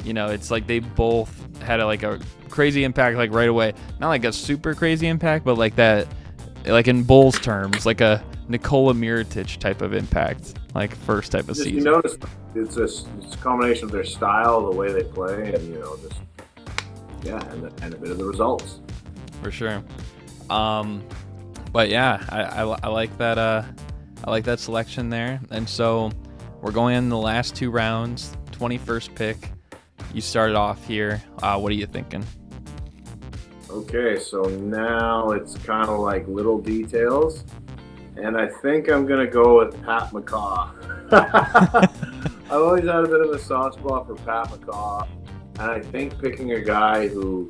you know, it's like they both had a crazy impact like right away. Not like a super crazy impact, but like that, like in Bulls terms, like a Nikola Mirotic type of impact, like first type of season. You notice it's a combination of their style, the way they play, and you know, just and a bit of the results. For sure. But yeah, I like that. I like that selection there. And so we're going in the last 2 rounds. 21st pick. You started off here. What are you thinking? Okay, so now it's kind of like little details. And I think I'm going to go with Pat McCaw. I've always had a bit of a soft spot for Pat McCaw. And I think picking a guy who,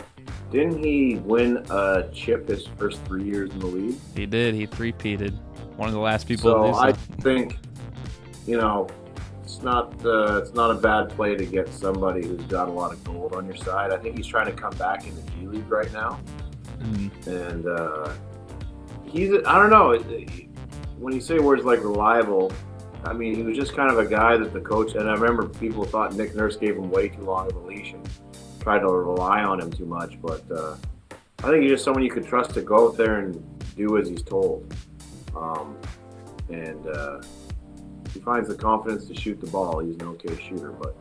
didn't he win a chip his first 3 years in the league? He did. He three-peated. One of the last people to do so. I think, it's not a bad play to get somebody who's got a lot of gold on your side. I think he's trying to come back in the G League right now. Mm-hmm. And I don't know, when you say words like reliable, I mean, he was just kind of a guy that the coach, and I remember people thought Nick Nurse gave him way too long of a leash and tried to rely on him too much, but I think he's just someone you could trust to go out there and do as he's told. He finds the confidence to shoot the ball. He's an okay shooter, but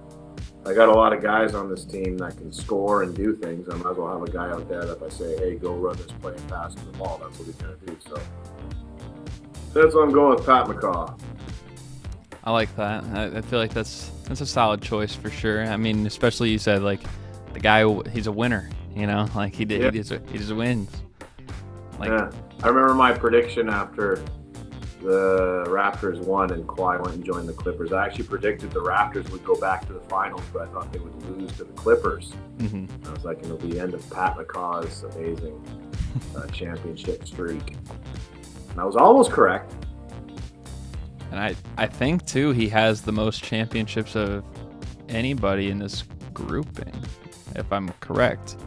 I got a lot of guys on this team that can score and do things. I might as well have a guy out there that if I say, hey, go run this play and pass him the ball, that's what he's going to do. So that's why I'm going with Pat McCaw. I like that. I feel like that's a solid choice for sure. I mean, especially you said, like, the guy, he's a winner, like he just wins. Like, yeah. I remember my prediction after the Raptors won and Kawhi went and joined the Clippers. I actually predicted the Raptors would go back to the finals, but I thought they would lose to the Clippers. Mm-hmm. I was like, it'll be the end of Pat McCaw's amazing championship streak. And I was almost correct. And I think, too, he has the most championships of anybody in this grouping, if I'm correct.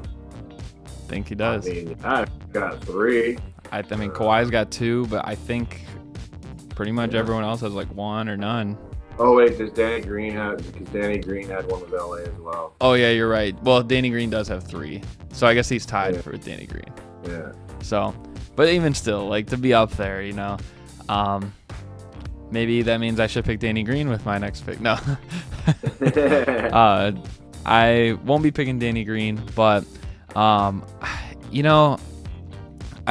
I think he does. I mean, I've got 3. I mean, Kawhi's got 2, but I think pretty much everyone else has like 1 or none. Oh, wait, because Danny Green had one with LA as well. Oh, yeah, you're right. Well, Danny Green does have 3. So I guess he's tied for Danny Green. Yeah. So, but even still, like, to be up there, maybe that means I should pick Danny Green with my next pick. No. I won't be picking Danny Green, but, I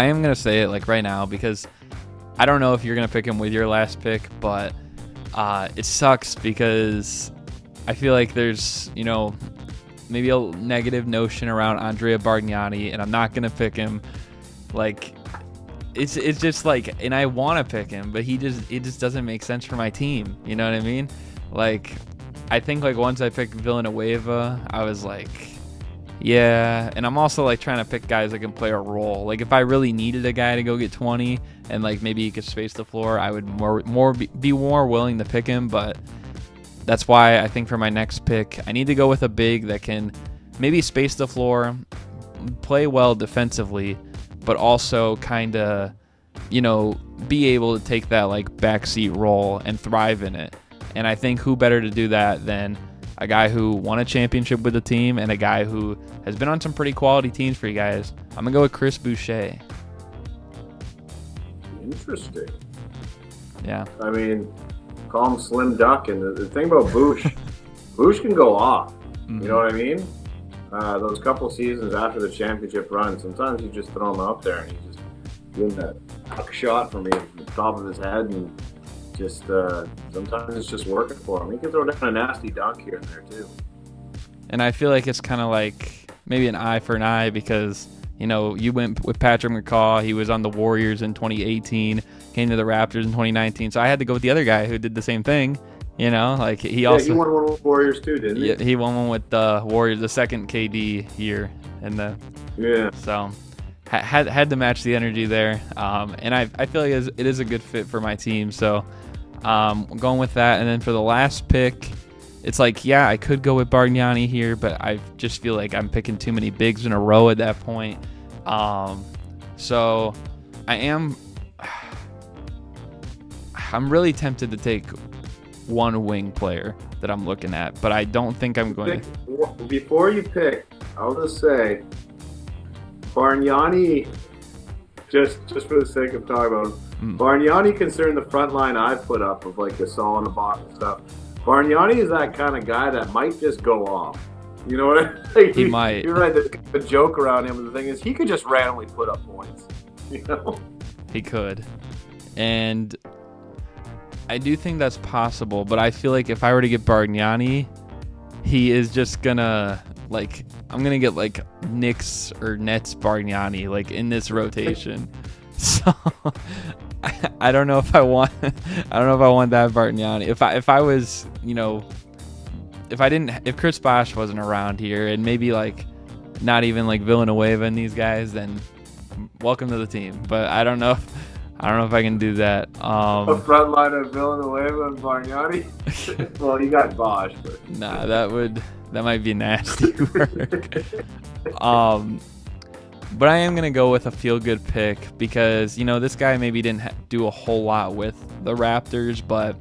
am going to say it like right now because I don't know if you're going to pick him with your last pick, but it sucks because I feel like there's, maybe a negative notion around Andrea Bargnani, and I'm not going to pick him. Like, it's just like, and I want to pick him, but it just doesn't make sense for my team. You know what I mean? Like, I think like once I picked Villanueva, I was like, yeah, and I'm also like trying to pick guys that can play a role. Like if I really needed a guy to go get 20 and like maybe he could space the floor, I would be more willing to pick him. But that's why I think for my next pick, I need to go with a big that can maybe space the floor, play well defensively, but also kind of, be able to take that like backseat role and thrive in it. And I think who better to do that than a guy who won a championship with the team and a guy who has been on some pretty quality teams for you guys. I'm going to go with Chris Boucher. Interesting. Yeah. I mean, call him Slim Duck. And the thing about Bosh, Bosh can go off. Mm-hmm. You know what I mean? Those couple seasons after the championship run, sometimes you just throw him out there and he's just doing that puck shot from the top of his head and just sometimes it's just working for him. He can throw down a nasty dunk here and there too. And I feel like it's kind of like maybe an eye for an eye because, you went with Patrick McCaw. He was on the Warriors in 2018, came to the Raptors in 2019. So I had to go with the other guy who did the same thing. Like he also he won one with the Warriors too, didn't he? Yeah, he won one with the Warriors, the second KD year, so had to match the energy there. And I feel like it is a good fit for my team. So I'm going with that. And then for the last pick, it's like, yeah, I could go with Bargnani here, but I just feel like I'm picking too many bigs in a row at that point. So I'm really tempted to take one wing player that I'm looking at, but I don't think I'm going to. Before you pick, I'll just say Bargnani, just for the sake of talking about him, Bargnani, considering the front line I've put up of like Gasol and Ibaka and stuff, Bargnani is that kind of guy that might just go off. You know what I mean? Like, he might. You're right, the joke around him, and the thing is, he could just randomly put up points. He could. And I do think that's possible, but I feel like if I were to get Bargnani, he is just gonna, like, I'm gonna get like Knicks or Nets Bargnani, like, in this rotation. So I don't know if I want I don't know if I want that Barnani. If I was, if Chris Bosh wasn't around here, and maybe like not even like Villanueva and these guys, then welcome to the team. But I don't know if I can do that. A front line of Villanueva and Barnani. Well, you got Bosh, but nah, that might be nasty work. But I am gonna go with a feel-good pick because this guy maybe didn't do a whole lot with the Raptors, but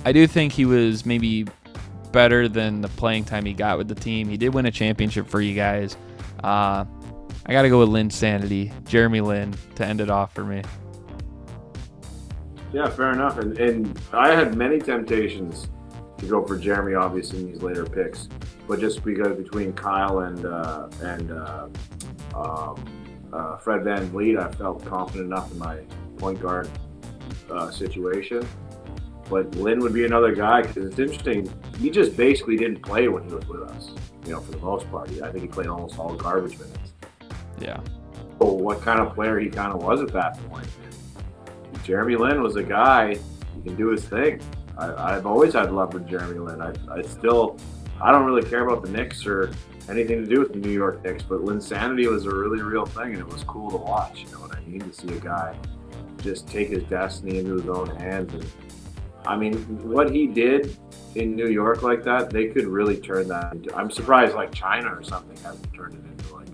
I do think he was maybe better than the playing time he got with the team. He did win a championship for you guys. I gotta go with Linsanity, Jeremy Lin, to end it off for me. Yeah, fair enough. And I had many temptations to go for Jeremy, obviously, in these later picks, but just because between Kyle and Fred VanVleet, I felt confident enough in my point guard situation. But Lynn would be another guy because it's interesting. He just basically didn't play when he was with us, for the most part. I think he played almost all garbage minutes. Yeah. So what kind of player he kind of was at that point. Jeremy Lin was a guy who can do his thing. I've always had love for Jeremy Lin. I don't really care about the Knicks or anything to do with the New York Knicks, but Linsanity was a really real thing, and it was cool to watch. You know what I mean? To see a guy just take his destiny into his own hands. And I mean, what he did in New York like that, they could really turn that into. I'm surprised like China or something hasn't turned it into like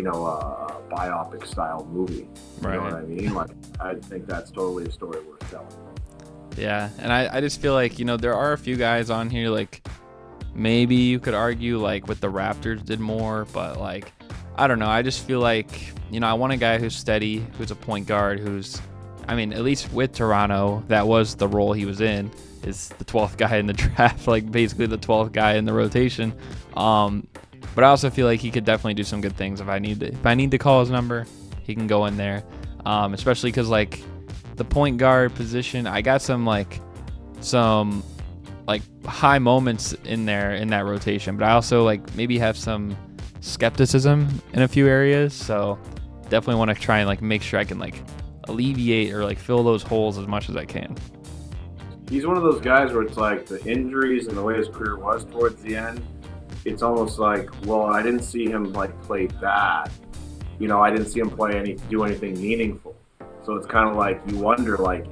a biopic style movie. You know what I mean? Like, I think that's totally a story worth telling. Yeah, and I just feel like, there are a few guys on here, like, maybe you could argue, like, with the Raptors did more, but, like, I don't know. I just feel like, I want a guy who's steady, who's a point guard, who's, at least with Toronto, that was the role he was in, is the 12th guy in the draft, like, basically the 12th guy in the rotation. But I also feel like he could definitely do some good things. If I need to call his number, he can go in there. Especially because like the point guard position, I got some high moments in there in that rotation, but I also like maybe have some skepticism in a few areas. So definitely want to try and like make sure I can like alleviate or like fill those holes as much as I can. He's one of those guys where it's like the injuries and the way his career was towards the end. It's almost like, well, I didn't see him like play bad. I didn't see him do anything meaningful. So it's kind of like you wonder, like,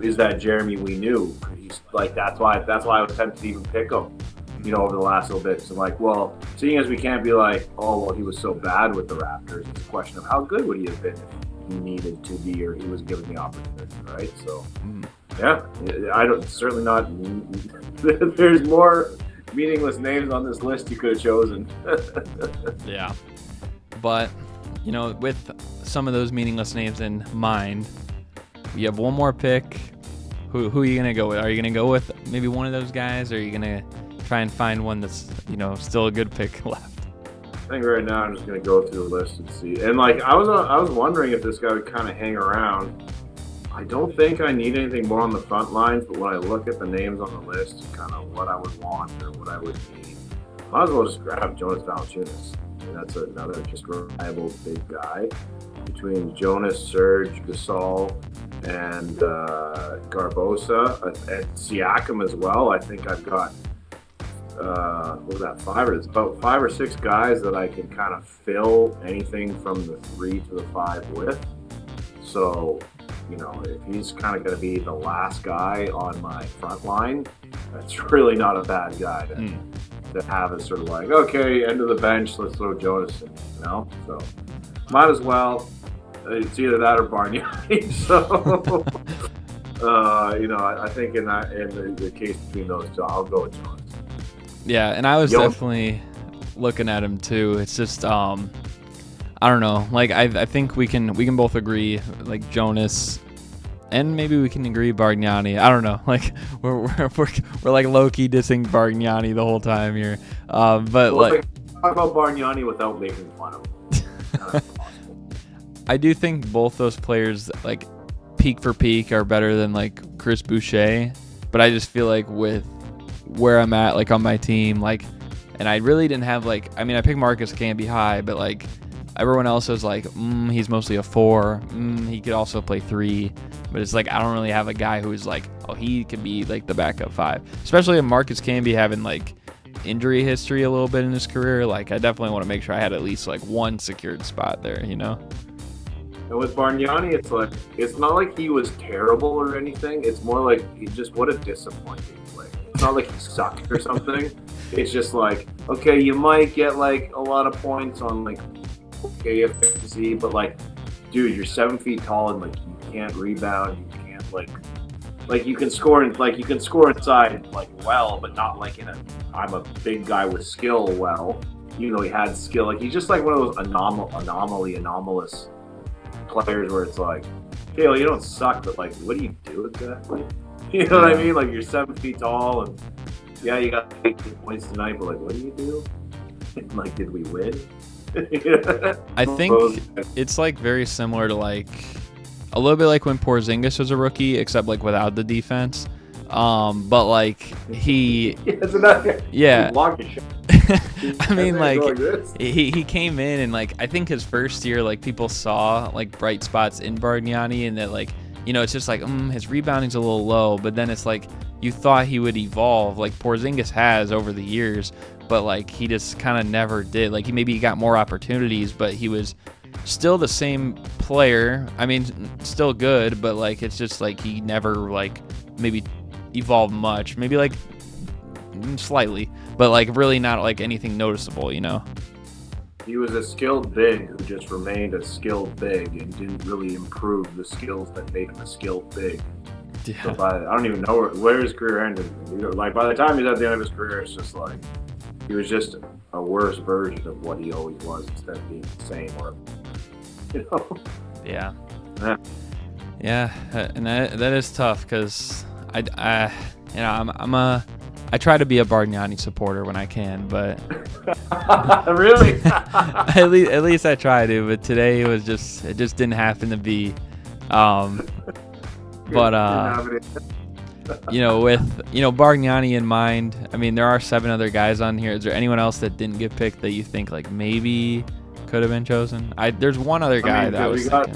is that Jeremy we knew? He's like that's why I was tempted to even pick him, over the last little bit. So I'm like, well, seeing as we can't be like, oh, well, he was so bad with the Raptors, it's a question of how good would he have been if he needed to be or he was given the opportunity, right? So, yeah, certainly not. There's more meaningless names on this list you could have chosen. Yeah, but with some of those meaningless names in mind, you have one more pick. Who are you gonna go with? Are you gonna go with maybe one of those guys, or are you gonna try and find one that's still a good pick left? I think right now I'm just gonna go through the list and see. And like I was wondering if this guy would kind of hang around. I don't think I need anything more on the front lines, but when I look at the names on the list, kind of what I would want or what I would need, might as well just grab Jonas Valanciunas. That's another just reliable big guy. Between Jonas, Serge, Gasol, and Garbosa, and Siakam as well, I think I've got it's about 5 or 6 guys that I can kind of fill anything from the 3 to the 5 with. So, if he's kind of going to be the last guy on my front line, that's really not a bad guy to have as sort of like, okay, end of the bench, let's throw Jonas in, So might as well. It's either that or Barnani. So, I think in the case between those two, I'll go with Jonas. Yeah, and I was definitely looking at him too. It's just, I don't know. Like, I think we can both agree, like Jonas. And maybe we can agree Bargnani. I don't know. Like we're like low-key dissing Bargnani the whole time here. But like talk about Bargnani without making fun of him. I do think both those players, like peak for peak, are better than like Chris Boucher. But I just feel like with where I'm at, like on my team, like, and I really didn't have like. I picked Marcus Camby high, but like everyone else was like, he's mostly a 4. He could also play 3. But it's like I don't really have a guy who's like, oh, he could be like the backup 5. Especially if Marcus Camby having like injury history a little bit in his career. Like I definitely want to make sure I had at least like one secured spot there, you know? And with Barnani, it's like it's not like he was terrible or anything. It's more like he just what a disappointing player. It's not like he sucked or something. It's just like, okay, you might get like a lot of points on like efficiency, but like, dude, you're 7 feet tall and like you can't rebound, you can't like you can score inside like well, but not like in a I'm a big guy with skill well. You know, he had skill. Like he's just like one of those anomalous players where it's like, okay, well, you don't suck, but like, what do you do exactly? You know what I mean? Like you're 7 feet tall and yeah, you got 18 points tonight, but like, what do you do? Like, did we win? I think it's like very similar to like a little bit like when Porzingis was a rookie, except like without the defense. But like he, yeah. I mean, like he came in and like I think his first year, like people saw like bright spots in Bargnani, and that like, you know, it's just like his rebounding's a little low, but then it's like you thought he would evolve like Porzingis has over the years, but like he just kind of never did. Like he got more opportunities, but he was still the same player. I mean, still good, but like it's just like he never like maybe evolved much. Maybe like slightly, but like really not like anything noticeable, you know? He was a skilled big who just remained a skilled big and didn't really improve the skills that made him a skilled big. Yeah. So I don't even know where his career ended. Like by the time he's at the end of his career, it's just like he was just a worse version of what he always was instead of being the same, or you know. Yeah. And that is tough because I try to be a Bargnani supporter when I can, but really, at least I try to. But today it just didn't happen to be. But you know, with Bargnani in mind, I mean there are 7 other guys on here. Is there anyone else that didn't get picked that you think like maybe could have been chosen? There's one other guy that I was thinking.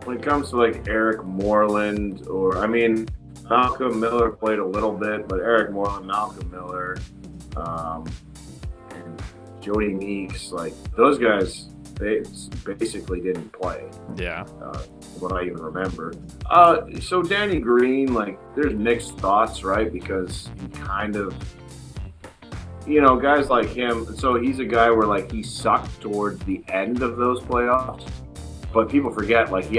When it comes to like Eric Moreland, or I mean Malcolm Miller played a little bit, but Eric Moreland, Malcolm Miller, and Jody Meeks, like those guys, they basically didn't play. Yeah. What I even remember. So Danny Green, like, there's mixed thoughts, right? Because he kind of, you know, guys like him. So he's a guy where like he sucked towards the end of those playoffs. But people forget, like, he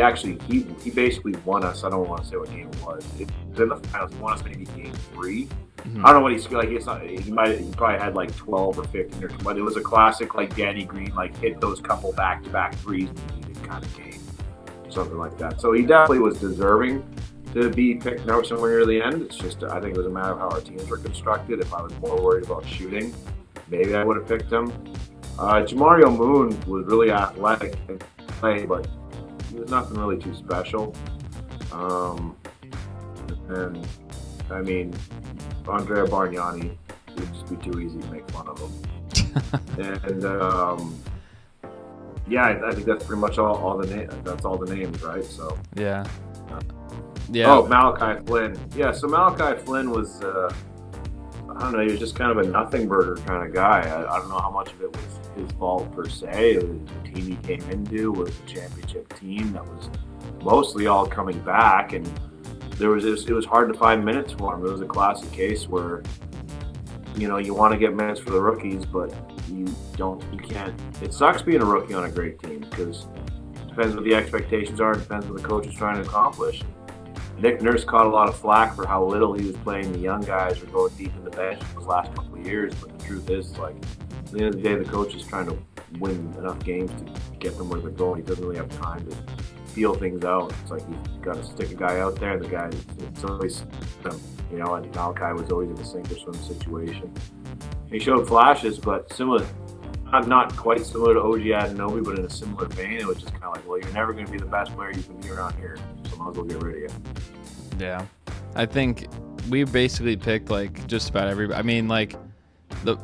basically won us. I don't want to say what game it was. It was in the finals. He won us maybe game 3. Mm-hmm. I don't know what he's like. He probably had like 12 or 15 or 20. It was a classic, like Danny Green, like hit those couple back-to-back threes and he needed kind of game, something like that. So he definitely was deserving to be picked out somewhere near the end. It's just I think it was a matter of how our teams were constructed. If I was more worried about shooting, maybe I would have picked him. Jamario Moon was really athletic and play, but he was nothing really too special. And I mean, Andrea Bargnani would just be too easy to make fun of him. And yeah, I think that's pretty much all the names. That's all the names, right? So yeah. Oh, Malachi Flynn. Yeah, so Malachi Flynn was I don't know, he was just kind of a nothing burger kind of guy. I don't know how much of it was his fault per se. It was the team he came into was a championship team that was mostly all coming back, and it was hard to find minutes for him. It was a classic case where, you know, you want to get minutes for the rookies, but you can't. It sucks being a rookie on a great team because it depends what the expectations are, it depends what the coach is trying to accomplish. Nick Nurse caught a lot of flack for how little he was playing the young guys or going deep in the bench those last couple of years, but the truth is, like, at the end of the day, the coach is trying to win enough games to get them where they're going. He doesn't really have time to feel things out. It's like you've got to stick a guy out there, and the guy, it's always, you know, and Malachi was always in a sink or swim situation. He showed flashes, but similar, not quite similar to OG Anunoby, but in a similar vein. It was just kind of like, well, you're never going to be the best player you can be around here, so might as well get rid of you. Yeah. I think we basically picked, like, just about everybody. I mean, like, the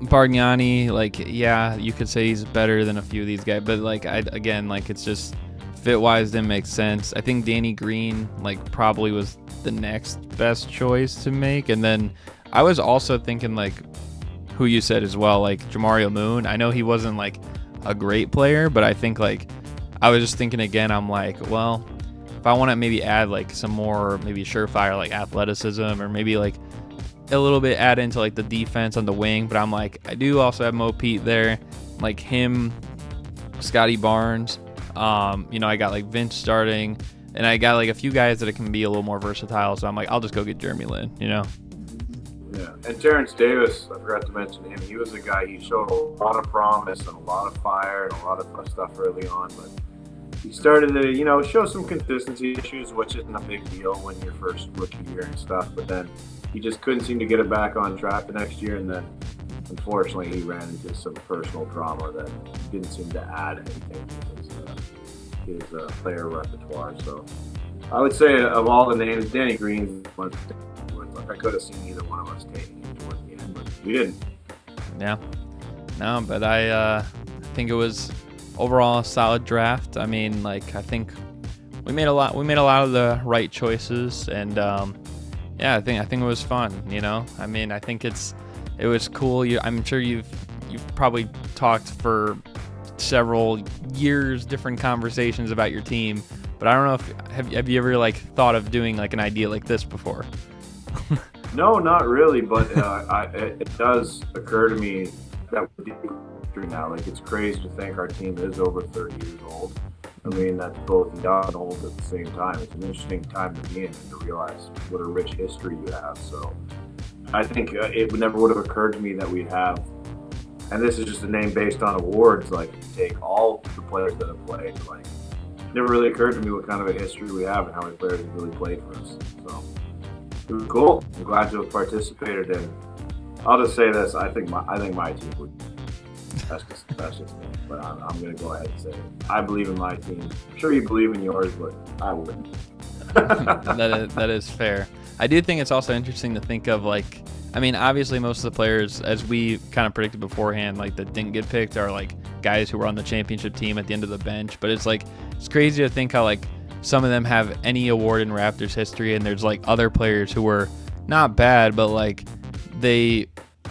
Bargnani, like, yeah, you could say he's better than a few of these guys, but, like, again, like, it's just fit-wise didn't make sense. I think Danny Green like probably was the next best choice to make. And then I was also thinking like who you said as well, like Jamario Moon. I know he wasn't like a great player, but I think like I was just thinking again, I'm like, well, if I want to maybe add like some more maybe surefire like athleticism or maybe like a little bit add into like the defense on the wing, but I'm like, I do also have Mo Pete there, like him, Scotty Barnes. I got like Vince starting, and I got like a few guys that can be a little more versatile. So I'm like, I'll just go get Jeremy Lin, Yeah, and Terrence Davis, I forgot to mention him. He was a guy, he showed a lot of promise and a lot of fire and a lot of stuff early on, but he started to, show some consistency issues, which isn't a big deal when you're first rookie year and stuff, but then he just couldn't seem to get it back on track the next year, and then unfortunately he ran into some personal drama that didn't seem to add anything to his player repertoire. So I would say of all the names, Danny Green's one. I could have seen either one of us taking him towards the end, but we didn't. Yeah. No, but I think it was overall a solid draft. I mean, like I think we made a lot of the right choices, and I think it was fun. I mean, I think it was cool. I'm sure you've probably talked for several years, different conversations about your team, but I don't know if have you ever like thought of doing like an idea like this before? No, not really, but it does occur to me that we're deep now. Like, it's crazy to think our team is over 30 years old. I mean, that's both young and old at the same time. It's an interesting time to be in and to realize what a rich history you have. So I think it never would have occurred to me that we'd have, and this is just a name based on awards, like take all the players that have played. Like, it never really occurred to me what kind of a history we have and how many players have really played for us. So it was cool. I'm glad to have participated in. I'll just say this: I think my team would. That's just me. But I'm going to go ahead and say it. I believe in my team. I'm sure you believe in yours, but I wouldn't. That is fair. I do think it's also interesting to think of, like, I mean, obviously most of the players, as we kind of predicted beforehand, like that didn't get picked are like guys who were on the championship team at the end of the bench. But it's like, it's crazy to think how like some of them have any award in Raptors history, and there's like other players who were not bad, but like they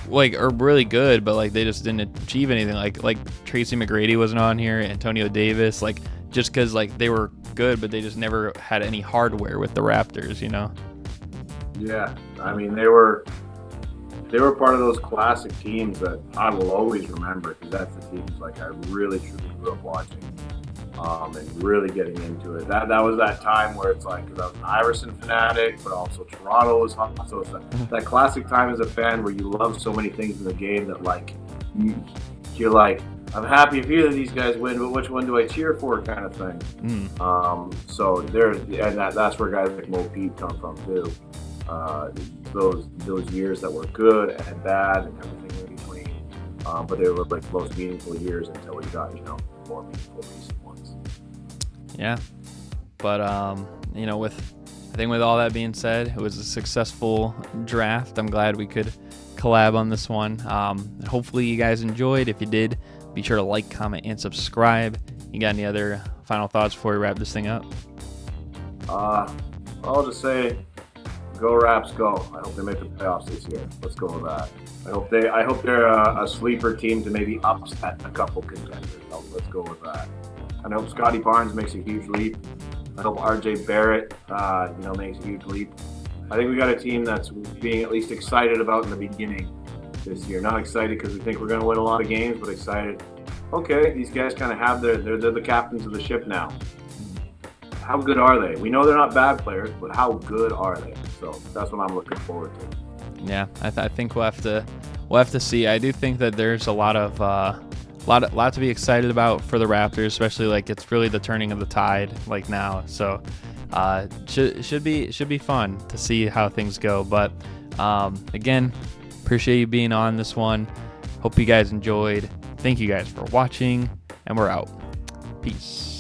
like are really good, but like they just didn't achieve anything. Like Tracy McGrady wasn't on here, Antonio Davis, like just because like they were good, but they just never had any hardware with the Raptors, Yeah, I mean they were part of those classic teams that I will always remember, because that's the teams like I really truly grew up watching, and really getting into it. That was that time where it's like, because I was an Iverson fanatic, but also Toronto was hot. So it's that classic time as a fan where you love so many things in the game that like you're like, I'm happy if either of these guys win, but which one do I cheer for, kind of thing. So that's where guys like Mo Pete come from too. Those years that were good and bad and everything in between, but they were like the most meaningful years until we got more meaningful recent ones. Yeah, but with all that being said, it was a successful draft. I'm glad we could collab on this one. Hopefully you guys enjoyed. If you did, be sure to like, comment, and subscribe. You got any other final thoughts before we wrap this thing up? I'll just say, go Raps, go! I hope they make the playoffs this year. Let's go with that. I hope they're a sleeper team to maybe upset a couple contenders. Let's go with that. I hope Scotty Barnes makes a huge leap. I hope RJ Barrett, makes a huge leap. I think we got a team that's being at least excited about in the beginning this year. Not excited because we think we're going to win a lot of games, but excited. Okay, these guys kind of have they're the captains of the ship now. How good are they? We know they're not bad players, but how good are they? So that's what I'm looking forward to. Yeah, I think we'll have to see. I do think that there's a lot to be excited about for the Raptors, especially like it's really the turning of the tide like now. So should be fun to see how things go. But again, appreciate you being on this one. Hope you guys enjoyed. Thank you guys for watching, and we're out. Peace.